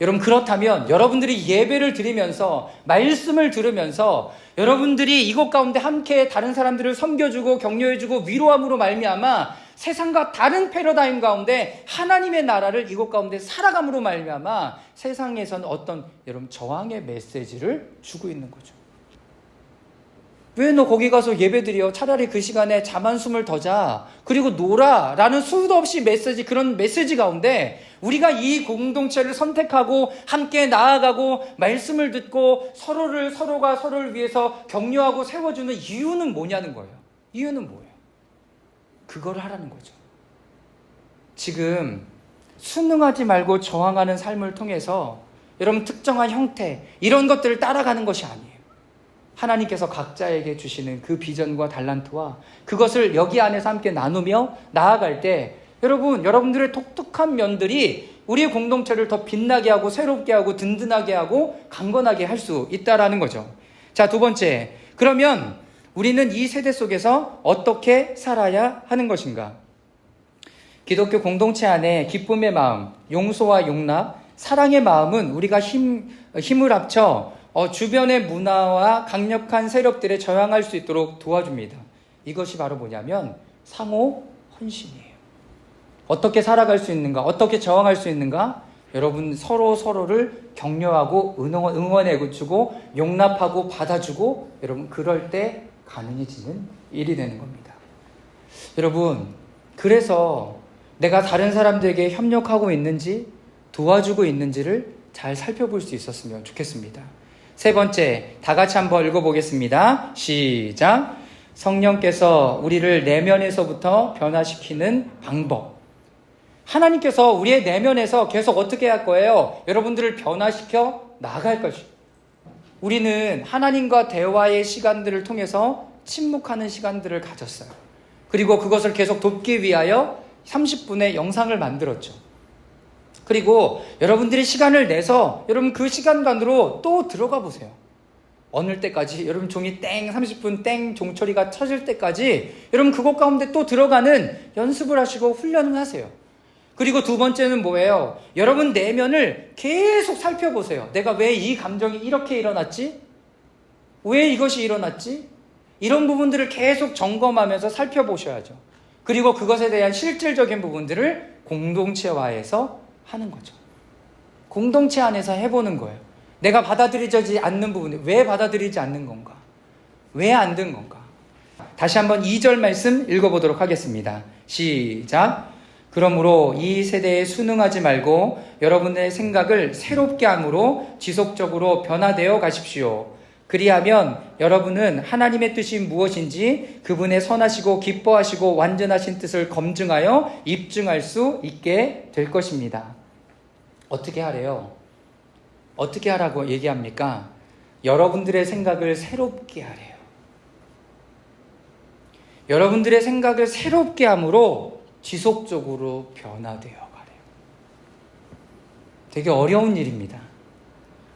여러분, 그렇다면 여러분들이 예배를 드리면서 말씀을 들으면서 여러분들이 이곳 가운데 함께 다른 사람들을 섬겨주고 격려해주고 위로함으로 말미암아 세상과 다른 패러다임 가운데 하나님의 나라를 이곳 가운데 살아감으로 말미암아 세상에서는 어떤 여러분 저항의 메시지를 주고 있는 거죠. 왜 너 거기 가서 예배드려? 차라리 그 시간에 잠 한숨을 더 자. 그리고 놀아. 라는 수도 없이 메시지, 그런 메시지 가운데 우리가 이 공동체를 선택하고 함께 나아가고 말씀을 듣고 서로가 서로를 위해서 격려하고 세워주는 이유는 뭐냐는 거예요. 이유는 뭐예요? 그걸 하라는 거죠. 지금 순응하지 말고 저항하는 삶을 통해서 여러분 특정한 형태, 이런 것들을 따라가는 것이 아니에요. 하나님께서 각자에게 주시는 그 비전과 달란트와 그것을 여기 안에서 함께 나누며 나아갈 때 여러분들의 독특한 면들이 우리의 공동체를 더 빛나게 하고 새롭게 하고 든든하게 하고 강건하게 할 수 있다라는 거죠. 자, 두 번째, 그러면 우리는 이 세대 속에서 어떻게 살아야 하는 것인가? 기독교 공동체 안에 기쁨의 마음, 용서와 용납, 사랑의 마음은 우리가 힘을 합쳐 주변의 문화와 강력한 세력들에 저항할 수 있도록 도와줍니다. 이것이 바로 뭐냐면 상호 헌신이에요. 어떻게 살아갈 수 있는가? 어떻게 저항할 수 있는가? 여러분, 서로를 격려하고 응원해주고 용납하고 받아주고 여러분, 그럴 때 가능해지는 일이 되는 겁니다. 여러분, 그래서 내가 다른 사람들에게 협력하고 있는지 도와주고 있는지를 잘 살펴볼 수 있었으면 좋겠습니다. 세 번째, 다 같이 한번 읽어보겠습니다. 시작. 성령께서 우리를 내면에서부터 변화시키는 방법. 하나님께서 우리의 내면에서 계속 어떻게 할 거예요? 여러분들을 변화시켜 나갈 것이에요. 우리는 하나님과 대화의 시간들을 통해서 침묵하는 시간들을 가졌어요. 그리고 그것을 계속 돕기 위하여 30분의 영상을 만들었죠. 그리고 여러분들이 시간을 내서 여러분 그 시간간으로 또 들어가 보세요. 어느 때까지 여러분 종이 땡 30분 땡 종소리가 쳐질 때까지 여러분 그곳 가운데 또 들어가는 연습을 하시고 훈련을 하세요. 그리고 두 번째는 뭐예요? 여러분 내면을 계속 살펴보세요. 내가 왜 이 감정이 이렇게 일어났지? 왜 이것이 일어났지? 이런 부분들을 계속 점검하면서 살펴보셔야죠. 그리고 그것에 대한 실질적인 부분들을 공동체화해서 하는 거죠. 공동체 안에서 해보는 거예요. 내가 받아들이지 않는 부분을 왜 받아들이지 않는 건가? 왜 안 된 건가? 다시 한번 2절 말씀 읽어보도록 하겠습니다. 시작. 그러므로 이 세대에 순응하지 말고 여러분의 생각을 새롭게 함으로 지속적으로 변화되어 가십시오. 그리하면 여러분은 하나님의 뜻이 무엇인지 그분의 선하시고 기뻐하시고 완전하신 뜻을 검증하여 입증할 수 있게 될 것입니다. 어떻게 하래요? 어떻게 하라고 얘기합니까? 여러분들의 생각을 새롭게 하래요. 여러분들의 생각을 새롭게 함으로 지속적으로 변화되어 가래요. 되게 어려운 일입니다.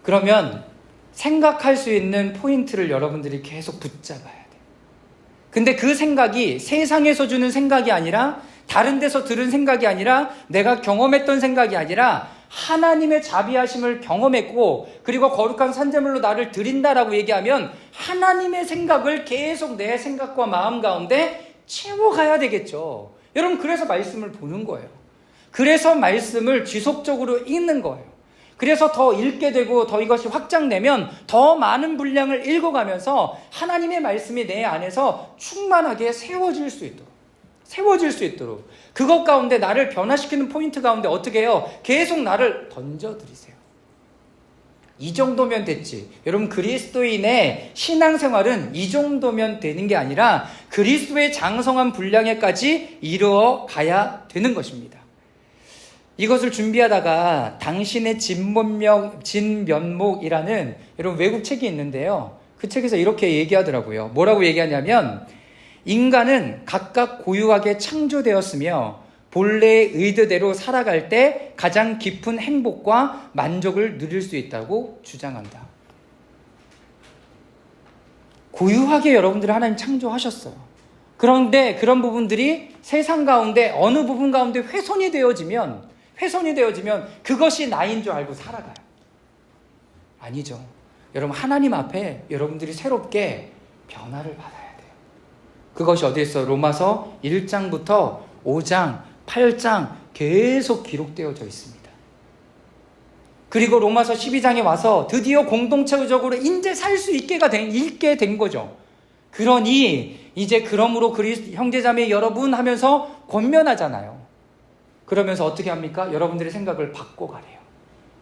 그러면 생각할 수 있는 포인트를 여러분들이 계속 붙잡아야 돼요. 근데 그 생각이 세상에서 주는 생각이 아니라 다른 데서 들은 생각이 아니라 내가 경험했던 생각이 아니라 하나님의 자비하심을 경험했고 그리고 거룩한 산제물로 나를 드린다라고 얘기하면 하나님의 생각을 계속 내 생각과 마음 가운데 채워가야 되겠죠. 여러분, 그래서 말씀을 보는 거예요. 그래서 말씀을 지속적으로 읽는 거예요. 그래서 더 읽게 되고 더 이것이 확장되면 더 많은 분량을 읽어가면서 하나님의 말씀이 내 안에서 충만하게 세워질 수 있도록 그것 가운데 나를 변화시키는 포인트 가운데 어떻게 해요? 계속 나를 던져드리세요. 이 정도면 됐지. 여러분, 그리스도인의 신앙생활은 이 정도면 되는 게 아니라 그리스도의 장성한 분량에까지 이루어 가야 되는 것입니다. 이것을 준비하다가 당신의 진면목이라는 여러분 외국 책이 있는데요. 그 책에서 이렇게 얘기하더라고요. 뭐라고 얘기하냐면 인간은 각각 고유하게 창조되었으며 본래의 의도대로 살아갈 때 가장 깊은 행복과 만족을 누릴 수 있다고 주장한다. 고유하게 여러분들이 하나님 창조하셨어요. 그런데 그런 부분들이 세상 가운데 어느 부분 가운데 훼손이 되어지면 그것이 나인 줄 알고 살아가요. 아니죠. 여러분, 하나님 앞에 여러분들이 새롭게 변화를 받아야 돼요. 그것이 어디에 있어요? 로마서 1장부터 5장, 8장 계속 기록되어져 있습니다. 그리고 로마서 12장에 와서 드디어 공동체적으로 이제 살 수 있게 된 거죠. 그러니 이제 그러므로 형제자매 여러분 하면서 권면하잖아요. 그러면서 어떻게 합니까? 여러분들의 생각을 바꿔가래요.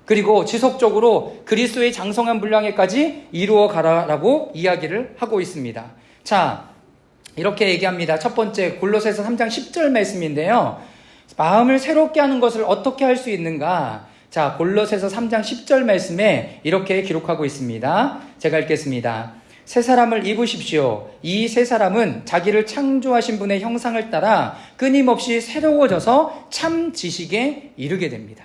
그리고 지속적으로 그리스도의 장성한 분량에까지 이루어 가라라고 이야기를 하고 있습니다. 자, 이렇게 얘기합니다. 첫 번째 골로새서 3장 10절 말씀인데요. 마음을 새롭게 하는 것을 어떻게 할 수 있는가? 자, 골로새서 3장 10절 말씀에 이렇게 기록하고 있습니다. 제가 읽겠습니다. 새 사람을 입으십시오. 이 새 사람은 자기를 창조하신 분의 형상을 따라 끊임없이 새로워져서 참 지식에 이르게 됩니다.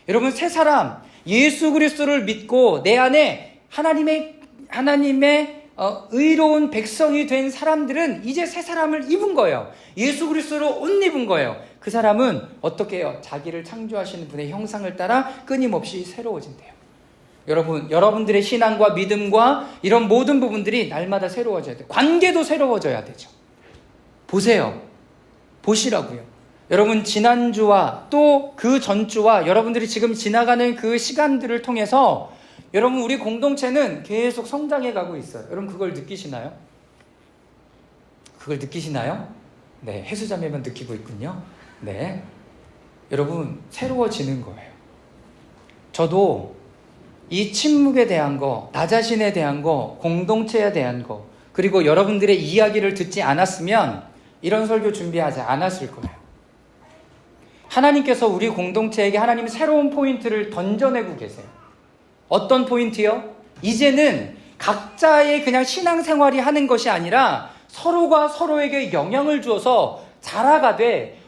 여러분, 새 사람, 예수 그리스도를 믿고 내 안에 하나님의 의로운 백성이 된 사람들은 이제 새 사람을 입은 거예요. 예수 그리스도로 옷 입은 거예요. 그 사람은 어떻게 해요? 자기를 창조하시는 분의 형상을 따라 끊임없이 새로워진대요. 여러분, 여러분들의 신앙과 믿음과 이런 모든 부분들이 날마다 새로워져야 돼요. 관계도 새로워져야 되죠. 보시라고요. 여러분, 지난주와 또 그 전주와 여러분들이 지금 지나가는 그 시간들을 통해서 여러분, 우리 공동체는 계속 성장해 가고 있어요. 여러분, 그걸 느끼시나요? 네, 해수자매만 느끼고 있군요. 네, 여러분, 새로워지는 거예요. 저도 이 침묵에 대한 거, 나 자신에 대한 거, 공동체에 대한 거, 그리고 여러분들의 이야기를 듣지 않았으면 이런 설교 준비하지 않았을 거예요. 하나님께서 우리 공동체에게 하나님 새로운 포인트를 던져내고 계세요. 어떤 포인트요? 이제는 각자의 그냥 신앙생활이 하는 것이 아니라 서로가 서로에게 영향을 주어서 자라가되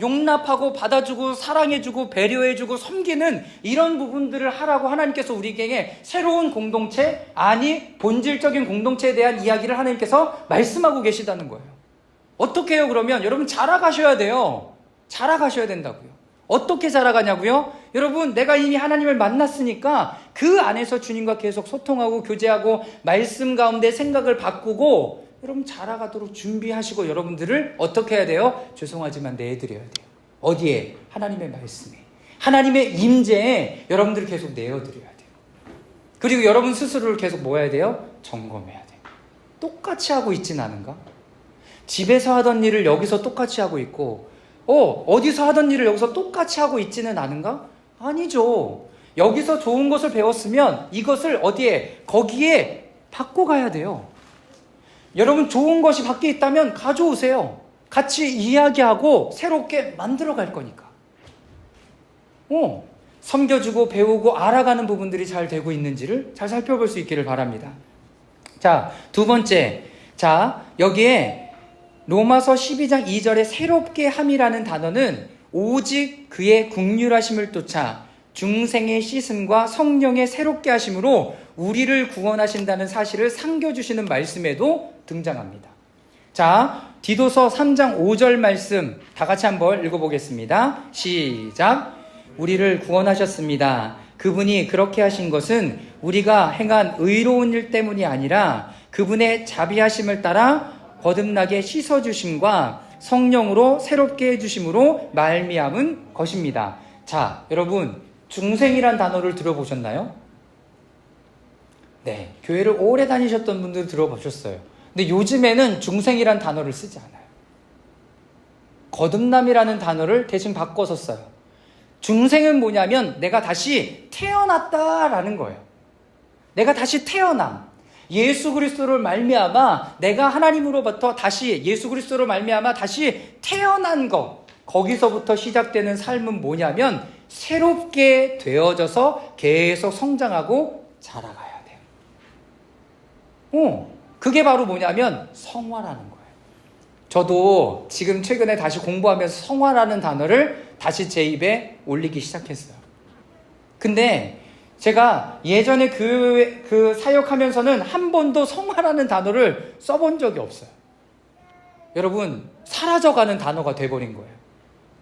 용납하고 받아주고 사랑해주고 배려해주고 섬기는 이런 부분들을 하라고 하나님께서 우리에게 새로운 공동체, 아니 본질적인 공동체에 대한 이야기를 하나님께서 말씀하고 계시다는 거예요. 어떻게 해요? 그러면 여러분, 자라가셔야 돼요. 자라가셔야 된다고요. 어떻게 자라가냐고요? 여러분, 내가 이미 하나님을 만났으니까 그 안에서 주님과 계속 소통하고 교제하고 말씀 가운데 생각을 바꾸고 여러분 자라가도록 준비하시고 여러분들을 어떻게 해야 돼요? 죄송하지만 내드려야 돼요. 어디에? 하나님의 말씀에, 하나님의 임재에 여러분들을 계속 내어드려야 돼요. 그리고 여러분 스스로를 계속 뭐 해야 돼요? 점검해야 돼요. 똑같이 하고 있진 않은가? 집에서 하던 일을 여기서 똑같이 하고 있고 어디서 하던 일을 여기서 똑같이 하고 있지는 않은가? 아니죠. 여기서 좋은 것을 배웠으면 이것을 거기에 바꿔가야 돼요. 여러분, 좋은 것이 밖에 있다면 가져오세요. 같이 이야기하고 새롭게 만들어갈 거니까. 섬겨주고 배우고 알아가는 부분들이 잘 되고 있는지를 잘 살펴볼 수 있기를 바랍니다. 자, 두 번째. 자, 여기에 로마서 12장 2절에 새롭게 함이라는 단어는 오직 그의 긍휼하심을 쫓아 중생의 씻음과 성령의 새롭게 하심으로 우리를 구원하신다는 사실을 상겨주시는 말씀에도 등장합니다. 자, 디도서 3장 5절 말씀 다 같이 한번 읽어보겠습니다. 시작. 우리를 구원하셨습니다. 그분이 그렇게 하신 것은 우리가 행한 의로운 일 때문이 아니라 그분의 자비하심을 따라 거듭나게 씻어주심과 성령으로 새롭게 해주심으로 말미암은 것입니다. 자, 여러분, 중생이란 단어를 들어보셨나요? 네, 교회를 오래 다니셨던 분들 들어보셨어요. 근데 요즘에는 중생이란 단어를 쓰지 않아요. 거듭남이라는 단어를 대신 바꿔서 써요. 중생은 뭐냐면 내가 다시 태어났다라는 거예요. 내가 다시 태어남. 예수 그리스도를 말미암아 내가 하나님으로부터 다시 예수 그리스도를 말미암아 다시 태어난 것. 거기서부터 시작되는 삶은 뭐냐면 새롭게 되어져서 계속 성장하고 자라가야 돼요. 그게 바로 뭐냐면 성화라는 거예요. 저도 지금 최근에 다시 공부하면서 성화라는 단어를 다시 제 입에 올리기 시작했어요. 근데 제가 예전에 그 사역하면서는 한 번도 성화라는 단어를 써본 적이 없어요. 여러분, 사라져가는 단어가 돼버린 거예요.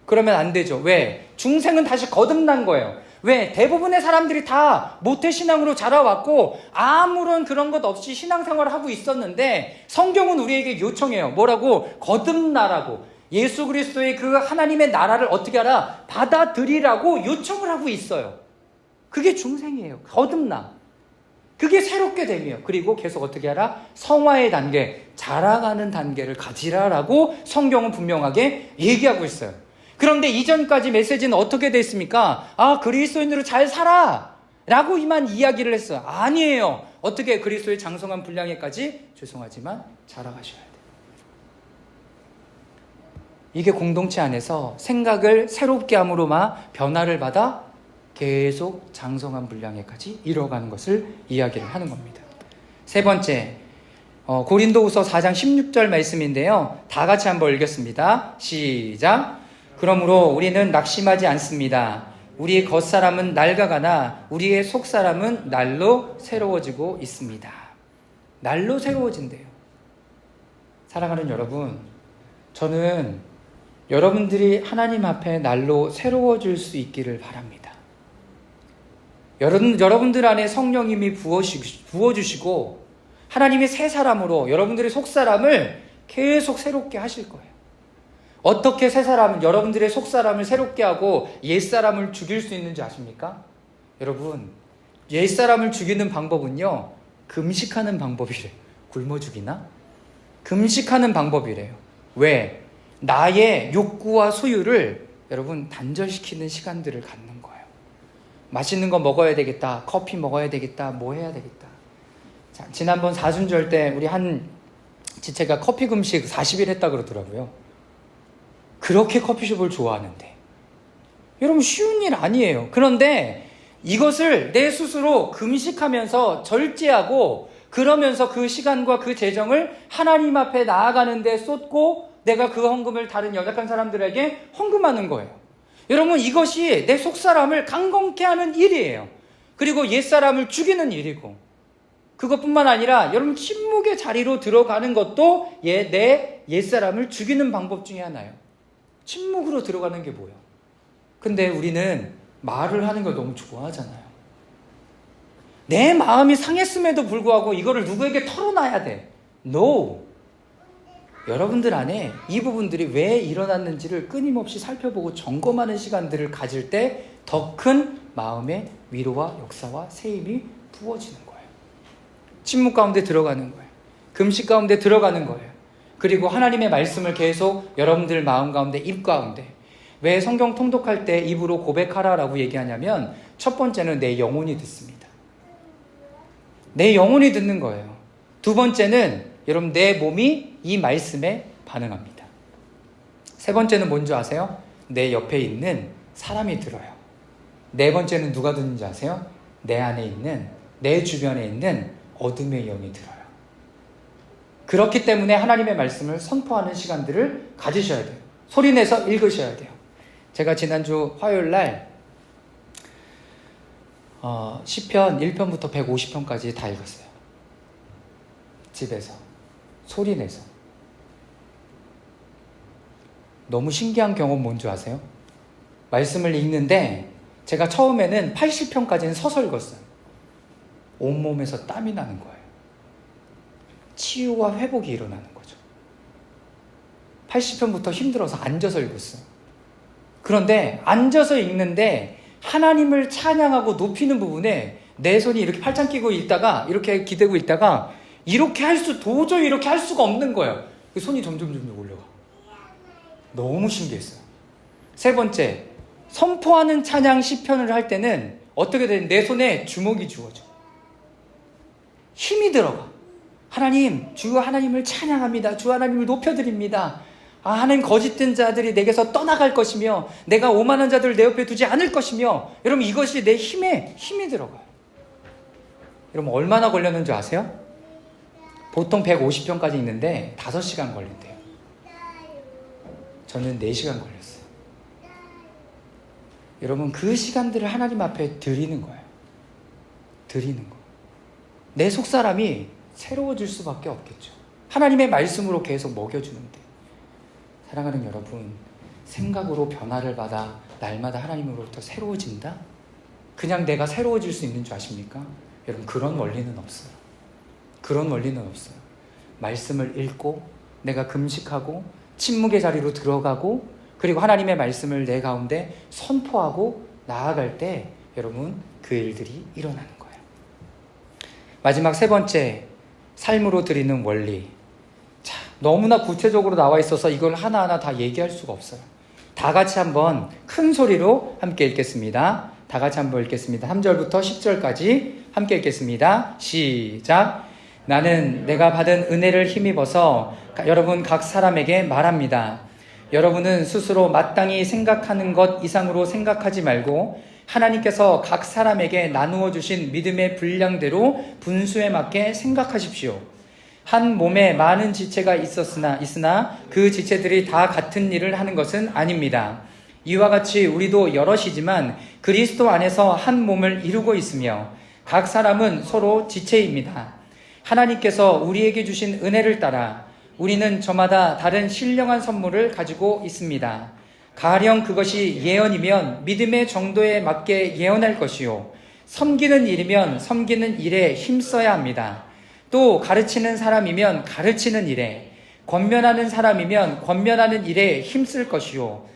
그러면 안 되죠. 왜? 중생은 다시 거듭난 거예요. 왜? 대부분의 사람들이 다 모태신앙으로 자라왔고 아무런 그런 것 없이 신앙생활을 하고 있었는데 성경은 우리에게 요청해요. 뭐라고? 거듭나라고. 예수 그리스도의 그 하나님의 나라를 어떻게 하라? 받아들이라고 요청을 하고 있어요. 그게 중생이에요. 거듭남. 그게 새롭게 되며 그리고 계속 어떻게 하라? 성화의 단계, 자라가는 단계를 가지라라고 성경은 분명하게 얘기하고 있어요. 그런데 이전까지 메시지는 어떻게 됐습니까? 그리스도인으로 잘 살아! 라고 이만 이야기를 했어요. 아니에요. 어떻게 그리스도의 장성한 분량에까지 죄송하지만 자라가셔야 돼요. 이게 공동체 안에서 생각을 새롭게 함으로만 변화를 받아 계속 장성한 분량에까지 이뤄가는 것을 이야기를 하는 겁니다. 세 번째, 고린도후서 4장 16절 말씀인데요. 다 같이 한번 읽겠습니다. 시작. 그러므로 우리는 낙심하지 않습니다. 우리의 겉사람은 낡아가나 우리의 속사람은 날로 새로워지고 있습니다. 날로 새로워진대요. 사랑하는 여러분, 저는 여러분들이 하나님 앞에 날로 새로워질 수 있기를 바랍니다. 여러분들 안에 성령님이 부어주시고 하나님이 새 사람으로 여러분들의 속사람을 계속 새롭게 하실 거예요. 어떻게 새 사람은 여러분들의 속사람을 새롭게 하고 옛사람을 죽일 수 있는지 아십니까? 여러분, 옛사람을 죽이는 방법은요, 금식하는 방법이래요. 굶어 죽이나? 금식하는 방법이래요. 왜? 나의 욕구와 소유를 여러분 단절시키는 시간들을 갖는 거예요. 맛있는 거 먹어야 되겠다. 커피 먹어야 되겠다. 뭐 해야 되겠다. 자, 지난번 사순절 때 우리 한 지체가 커피 금식 40일 했다 그러더라고요. 그렇게 커피숍을 좋아하는데. 여러분, 쉬운 일 아니에요. 그런데 이것을 내 스스로 금식하면서 절제하고 그러면서 그 시간과 그 재정을 하나님 앞에 나아가는 데 쏟고 내가 그 헌금을 다른 연약한 사람들에게 헌금하는 거예요. 여러분, 이것이 내 속사람을 강건케 하는 일이에요. 그리고 옛사람을 죽이는 일이고, 그것뿐만 아니라 여러분 침묵의 자리로 들어가는 것도 내 옛사람을 죽이는 방법 중에 하나예요. 침묵으로 들어가는 게 뭐예요? 근데 우리는 말을 하는 걸 너무 좋아하잖아요. 내 마음이 상했음에도 불구하고 이거를 누구에게 털어놔야 돼. No. 여러분들 안에 이 부분들이 왜 일어났는지를 끊임없이 살펴보고 점검하는 시간들을 가질 때 더 큰 마음의 위로와 역사와 세임이 부어지는 거예요. 침묵 가운데 들어가는 거예요. 금식 가운데 들어가는 거예요. 그리고 하나님의 말씀을 계속 여러분들 마음 가운데, 입 가운데. 왜 성경 통독할 때 입으로 고백하라라고 얘기하냐면 첫 번째는 내 영혼이 듣습니다. 내 영혼이 듣는 거예요. 두 번째는 여러분 내 몸이 이 말씀에 반응합니다. 세 번째는 뭔지 아세요? 내 옆에 있는 사람이 들어요. 네 번째는 누가 듣는지 아세요? 내 안에 있는, 내 주변에 있는 어둠의 영이 들어요. 그렇기 때문에 하나님의 말씀을 선포하는 시간들을 가지셔야 돼요. 소리내서 읽으셔야 돼요. 제가 지난주 화요일 날 시편 1편부터 150편까지 다 읽었어요. 집에서 소리내서. 너무 신기한 경험 뭔지 아세요? 말씀을 읽는데 제가 처음에는 80편까지는 서서 읽었어요. 온몸에서 땀이 나는 거예요. 치유와 회복이 일어나는 거죠. 80편부터 힘들어서 앉아서 읽었어요. 그런데 앉아서 읽는데 하나님을 찬양하고 높이는 부분에 내 손이 이렇게 팔짱 끼고 있다가 이렇게 기대고 있다가 도저히 이렇게 할 수가 없는 거예요. 손이 점점 올라가. 너무 신기했어요. 세 번째, 선포하는 찬양 시편을 할 때는 어떻게 되는 내 손에 주먹이 주어져. 힘이 들어가. 하나님, 주 하나님을 찬양합니다. 주 하나님을 높여드립니다. 하나님, 거짓된 자들이 내게서 떠나갈 것이며 내가 오만한 자들을 내 옆에 두지 않을 것이며, 여러분 이것이 내 힘에 힘이 들어가요. 여러분 얼마나 걸렸는지 아세요? 보통 150편까지 있는데 5시간 걸린대요. 저는 4시간 걸렸어요. 여러분 그 시간들을 하나님 앞에 드리는 거예요. 드리는 거. 내 속사람이 새로워질 수밖에 없겠죠. 하나님의 말씀으로 계속 먹여주는데. 사랑하는 여러분, 생각으로 변화를 받아 날마다 하나님으로부터 새로워진다? 그냥 내가 새로워질 수 있는 줄 아십니까? 여러분 그런 원리는 없어요. 그런 원리는 없어요. 말씀을 읽고 내가 금식하고 침묵의 자리로 들어가고 그리고 하나님의 말씀을 내 가운데 선포하고 나아갈 때 여러분 그 일들이 일어나는 거예요. 마지막 세 번째, 삶으로 드리는 원리. 자, 너무나 구체적으로 나와 있어서 이걸 하나하나 다 얘기할 수가 없어요. 다 같이 한번 큰 소리로 함께 읽겠습니다. 다 같이 한번 읽겠습니다. 3절부터 10절까지 함께 읽겠습니다. 시작. 나는 내가 받은 은혜를 힘입어서 여러분 각 사람에게 말합니다. 여러분은 스스로 마땅히 생각하는 것 이상으로 생각하지 말고 하나님께서 각 사람에게 나누어 주신 믿음의 분량대로 분수에 맞게 생각하십시오. 한 몸에 많은 지체가 있으나 그 지체들이 다 같은 일을 하는 것은 아닙니다. 이와 같이 우리도 여럿이지만 그리스도 안에서 한 몸을 이루고 있으며 각 사람은 서로 지체입니다. 하나님께서 우리에게 주신 은혜를 따라 우리는 저마다 다른 신령한 선물을 가지고 있습니다. 가령 그것이 예언이면 믿음의 정도에 맞게 예언할 것이요, 섬기는 일이면 섬기는 일에 힘써야 합니다. 또 가르치는 사람이면 가르치는 일에, 권면하는 사람이면 권면하는 일에 힘쓸 것이요,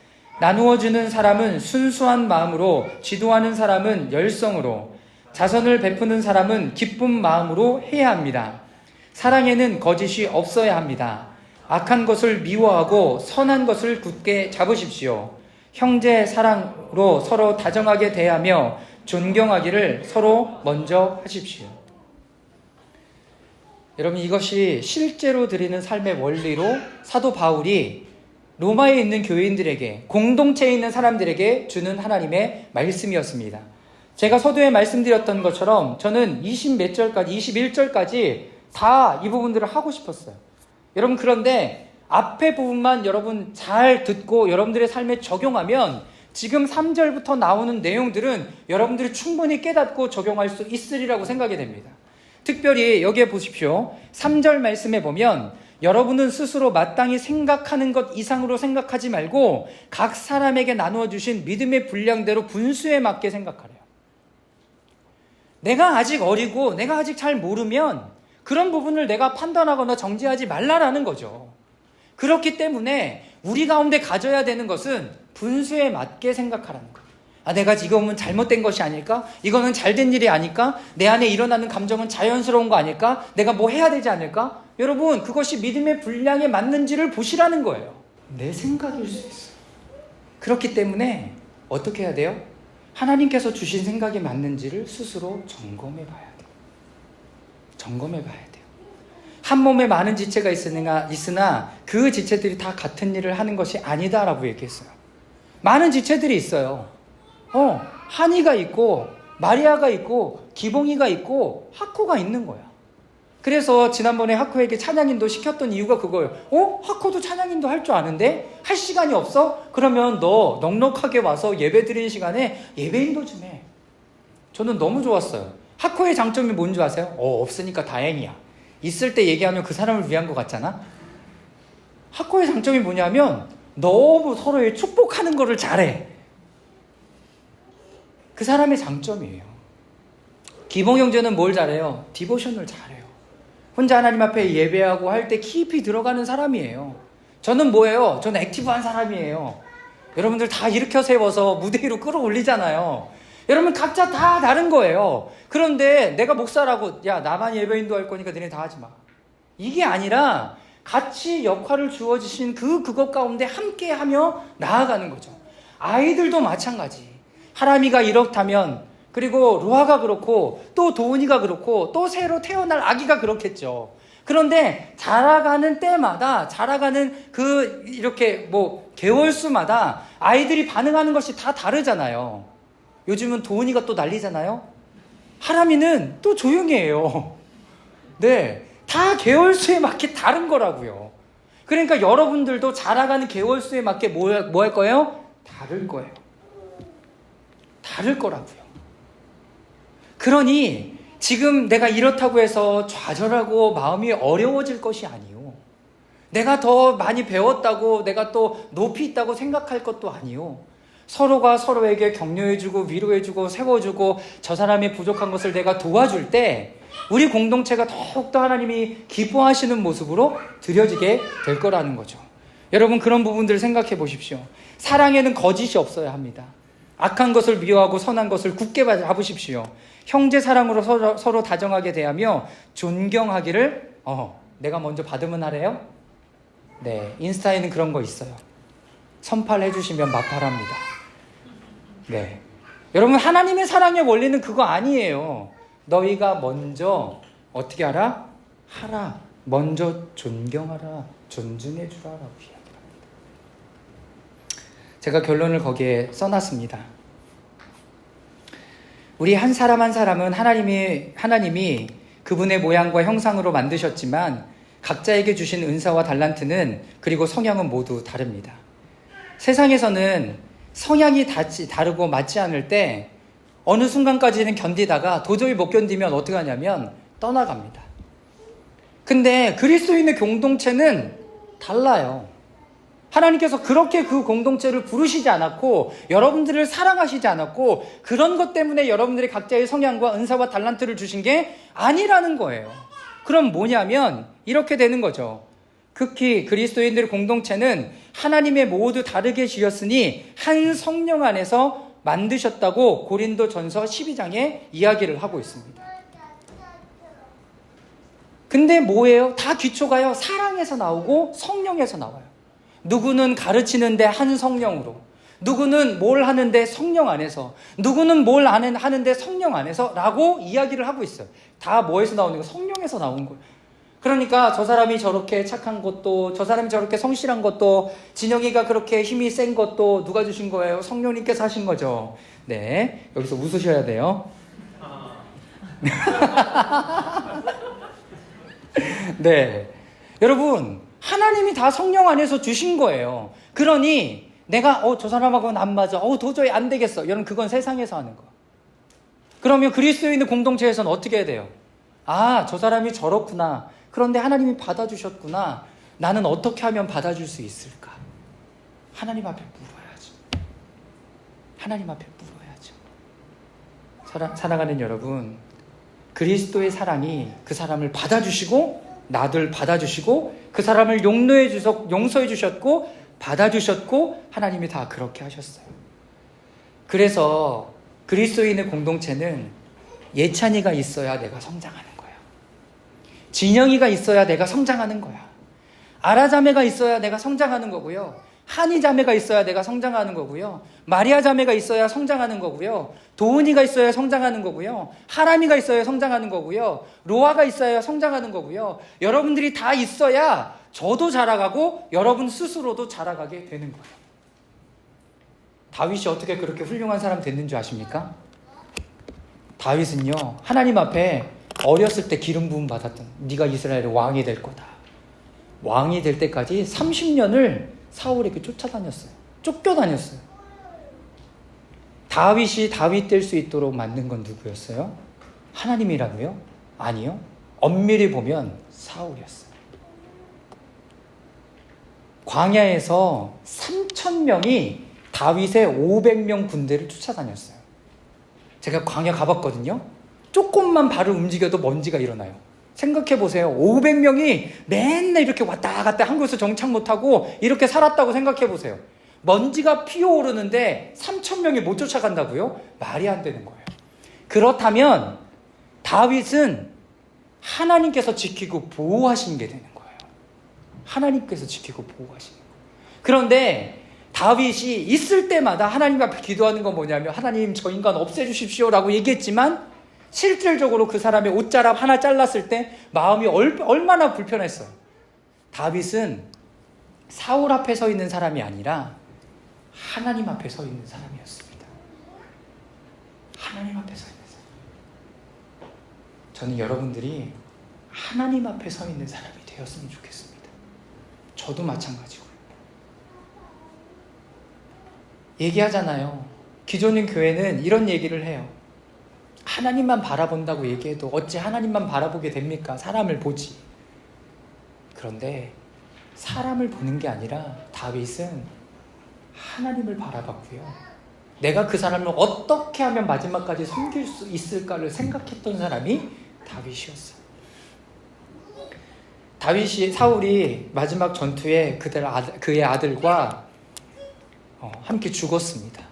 나누어주는 사람은 순수한 마음으로, 지도하는 사람은 열성으로, 자선을 베푸는 사람은 기쁜 마음으로 해야 합니다. 사랑에는 거짓이 없어야 합니다. 악한 것을 미워하고 선한 것을 굳게 잡으십시오. 형제 사랑으로 서로 다정하게 대하며 존경하기를 서로 먼저 하십시오. 여러분 이것이 실제로 드리는 삶의 원리로 사도 바울이 로마에 있는 교인들에게, 공동체에 있는 사람들에게 주는 하나님의 말씀이었습니다. 제가 서두에 말씀드렸던 것처럼 저는 20몇 절까지, 21절까지 다 이 부분들을 하고 싶었어요. 여러분 그런데 앞에 부분만 여러분 잘 듣고 여러분들의 삶에 적용하면 지금 3절부터 나오는 내용들은 여러분들이 충분히 깨닫고 적용할 수 있으리라고 생각이 됩니다. 특별히 여기에 보십시오. 3절 말씀에 보면 여러분은 스스로 마땅히 생각하는 것 이상으로 생각하지 말고 각 사람에게 나누어 주신 믿음의 분량대로 분수에 맞게 생각하래요. 내가 아직 어리고 내가 아직 잘 모르면 그런 부분을 내가 판단하거나 정죄하지 말라라는 거죠. 그렇기 때문에 우리 가운데 가져야 되는 것은 분수에 맞게 생각하라는 거예요. 내가 지금은 잘못된 것이 아닐까? 이거는 잘된 일이 아닐까? 내 안에 일어나는 감정은 자연스러운 거 아닐까? 내가 뭐 해야 되지 않을까? 여러분 그것이 믿음의 분량에 맞는지를 보시라는 거예요. 내 생각일 수 있어요. 그렇기 때문에 어떻게 해야 돼요? 하나님께서 주신 생각이 맞는지를 스스로 점검해 봐야 돼요. 점검해 봐야 돼요. 한 몸에 많은 지체가 있으나 그 지체들이 다 같은 일을 하는 것이 아니다라고 얘기했어요. 많은 지체들이 있어요. 한이가 있고 마리아가 있고 기봉이가 있고 하코가 있는 거야. 그래서 지난번에 하코에게 찬양인도 시켰던 이유가 그거예요. 하코도 찬양인도 할 줄 아는데 할 시간이 없어? 그러면 너 넉넉하게 와서 예배 드리는 시간에 예배인도 좀 해. 저는 너무 좋았어요. 하코의 장점이 뭔지 아세요? 없으니까 다행이야. 있을 때 얘기하면 그 사람을 위한 것 같잖아. 하코의 장점이 뭐냐면 너무 서로의 축복하는 거를 잘해. 그 사람의 장점이에요. 기봉 형제는 뭘 잘해요? 디보션을 잘해요. 혼자 하나님 앞에 예배하고 할 때 깊이 들어가는 사람이에요. 저는 뭐예요? 저는 액티브한 사람이에요. 여러분들 다 일으켜 세워서 무대 위로 끌어올리잖아요. 여러분 각자 다 다른 거예요. 그런데 내가 목사라고 야 나만 예배 인도할 거니까 너네 다 하지 마. 이게 아니라 같이 역할을 주어지신 그것 가운데 함께하며 나아가는 거죠. 아이들도 마찬가지. 하람이가 이렇다면, 그리고 로아가 그렇고 또 도은이가 그렇고 또 새로 태어날 아기가 그렇겠죠. 그런데 자라가는 때마다, 자라가는 이렇게 개월수마다 아이들이 반응하는 것이 다 다르잖아요. 요즘은 도은이가 또 난리잖아요. 하람이는 또 조용히 해요. 네, 다 개월수에 맞게 다른 거라고요. 그러니까 여러분들도 자라가는 개월수에 맞게 뭐 할 거예요? 다를 거예요. 다를 거라고요. 그러니 지금 내가 이렇다고 해서 좌절하고 마음이 어려워질 것이 아니요. 내가 더 많이 배웠다고 내가 또 높이 있다고 생각할 것도 아니요. 서로가 서로에게 격려해주고 위로해주고 세워주고 저 사람이 부족한 것을 내가 도와줄 때 우리 공동체가 더욱더 하나님이 기뻐하시는 모습으로 드려지게 될 거라는 거죠. 여러분 그런 부분들을 생각해 보십시오. 사랑에는 거짓이 없어야 합니다. 악한 것을 미워하고 선한 것을 굳게 잡으십시오. 형제 사랑으로 서로 다정하게 대하며 존경하기를 내가 먼저 받으면 하래요? 네, 인스타에는 그런 거 있어요. 선팔해 주시면 마팔합니다. 네, 여러분 하나님의 사랑의 원리는 그거 아니에요. 너희가 먼저 어떻게 하라? 하라. 먼저 존경하라. 존중해 주라라고 이야기합니다. 제가 결론을 거기에 써놨습니다. 우리 한 사람 한 사람은 하나님이 그분의 모양과 형상으로 만드셨지만 각자에게 주신 은사와 달란트는 그리고 성향은 모두 다릅니다. 세상에서는 성향이 다르고 맞지 않을 때 어느 순간까지는 견디다가 도저히 못 견디면 어떻게 하냐면 떠나갑니다. 근데 그리스도인의 공동체는 달라요. 하나님께서 그렇게 그 공동체를 부르시지 않았고 여러분들을 사랑하시지 않았고 그런 것 때문에 여러분들이 각자의 성향과 은사와 달란트를 주신 게 아니라는 거예요. 그럼 뭐냐면 이렇게 되는 거죠. 극히 그리스도인들의 공동체는 하나님의 모두 다르게 지었으니 한 성령 안에서 만드셨다고 고린도전서 12장에 이야기를 하고 있습니다. 근데 뭐예요? 다 기초가요. 사랑에서 나오고 성령에서 나와요. 누구는 가르치는데 한 성령으로, 누구는 뭘 하는데 성령 안에서, 누구는 뭘 하는데 성령 안에서 라고 이야기를 하고 있어요. 다 뭐에서 나오는 거? 성령에서 나온 거예요. 그러니까 저 사람이 저렇게 착한 것도, 저 사람이 저렇게 성실한 것도, 진영이가 그렇게 힘이 센 것도 누가 주신 거예요? 성령님께서 하신 거죠. 네, 여기서 웃으셔야 돼요. 네, 여러분 하나님이 다 성령 안에서 주신 거예요. 그러니 내가 저 사람하고는 안 맞아, 도저히 안 되겠어, 여러분 그건 세상에서 하는 거. 그러면 그리스도인의 공동체에서는 어떻게 해야 돼요? 저 사람이 저렇구나, 그런데 하나님이 받아주셨구나, 나는 어떻게 하면 받아줄 수 있을까? 하나님 앞에 물어야죠. 하나님 앞에 물어야죠. 사랑하는 여러분, 그리스도의 사랑이 그 사람을 받아주시고 나들 받아주시고 그 사람을 용서해 주셨고 받아주셨고 하나님이 다 그렇게 하셨어요. 그래서 그리스도인의 공동체는 예찬이가 있어야 내가 성장하는 거야. 진영이가 있어야 내가 성장하는 거야. 아라자매가 있어야 내가 성장하는 거고요. 한이 자매가 있어야 내가 성장하는 거고요. 마리아 자매가 있어야 성장하는 거고요. 도은이가 있어야 성장하는 거고요. 하람이가 있어야 성장하는 거고요. 로아가 있어야 성장하는 거고요. 여러분들이 다 있어야 저도 자라가고 여러분 스스로도 자라가게 되는 거예요. 다윗이 어떻게 그렇게 훌륭한 사람 됐는 줄 아십니까? 다윗은요, 하나님 앞에 어렸을 때 기름 부음 받았던, 네가 이스라엘의 왕이 될 거다. 왕이 될 때까지 30년을 사울에게 쫓아다녔어요. 쫓겨다녔어요. 다윗이 다윗 될 수 있도록 만든 건 누구였어요? 하나님이라고요? 아니요. 엄밀히 보면 사울이었어요. 광야에서 3,000명이 다윗의 500명 군대를 쫓아다녔어요. 제가 광야 가봤거든요. 조금만 발을 움직여도 먼지가 일어나요. 생각해 보세요. 500명이 맨날 이렇게 왔다 갔다 한 곳에서 정착 못하고 이렇게 살았다고 생각해 보세요. 먼지가 피어오르는데 3,000명이 못 쫓아간다고요? 말이 안 되는 거예요. 그렇다면 다윗은 하나님께서 지키고 보호하신 게 되는 거예요. 하나님께서 지키고 보호하시는 거예요. 그런데 다윗이 있을 때마다 하나님 앞에 기도하는 건 뭐냐면, 하나님 저 인간 없애주십시오 라고 얘기했지만 실질적으로 그 사람의 옷자락 하나 잘랐을 때 마음이 얼마나 불편했어요. 다윗은 사울 앞에 서 있는 사람이 아니라 하나님 앞에 서 있는 사람이었습니다. 하나님 앞에 서 있는 사람. 저는 여러분들이 하나님 앞에 서 있는 사람이 되었으면 좋겠습니다. 저도 마찬가지고요. 얘기하잖아요. 기존인 교회는 이런 얘기를 해요. 하나님만 바라본다고 얘기해도 어찌 하나님만 바라보게 됩니까? 사람을 보지. 그런데 사람을 보는 게 아니라 다윗은 하나님을 바라봤고요. 내가 그 사람을 어떻게 하면 마지막까지 섬길 수 있을까를 생각했던 사람이 다윗이었어요. 사울이 마지막 전투에 그의 아들과 함께 죽었습니다.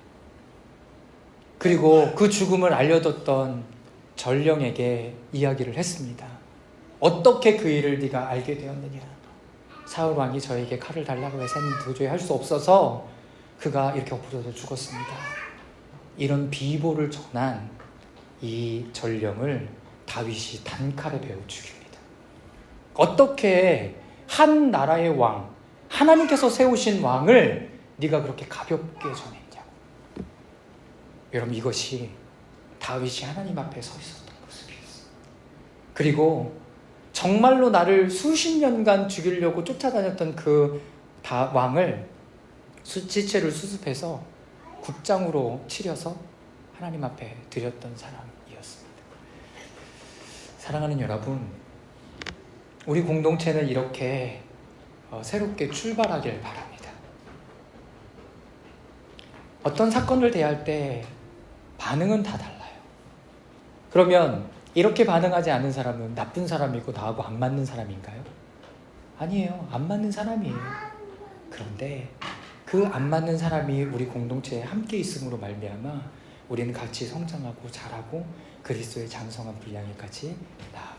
그리고 그 죽음을 알려줬던 전령에게 이야기를 했습니다. 어떻게 그 일을 네가 알게 되었느냐. 사울 왕이 저에게 칼을 달라고 해서는 도저히 할 수 없어서 그가 이렇게 엎어져서 죽었습니다. 이런 비보를 전한 이 전령을 다윗이 단칼에 베어 죽입니다. 어떻게 한 나라의 왕, 하나님께서 세우신 왕을 네가 그렇게 가볍게 전했냐고. 여러분, 이것이 다윗이 하나님 앞에 서 있었던 모습이었어요. 그리고 정말로 나를 수십 년간 죽이려고 쫓아다녔던 그 왕을 지체를 수습해서 굿장으로 치려서 하나님 앞에 드렸던 사람이었습니다. 사랑하는 여러분, 우리 공동체는 이렇게 새롭게 출발하길 바랍니다. 어떤 사건을 대할 때 반응은 다 달라요. 그러면 이렇게 반응하지 않는 사람은 나쁜 사람이고 나하고 안 맞는 사람인가요? 아니에요. 안 맞는 사람이에요. 그런데 그 안 맞는 사람이 우리 공동체에 함께 있음으로 말미암아 우리는 같이 성장하고 자라고 그리스도의 장성한 분량에까지 나아갑니다.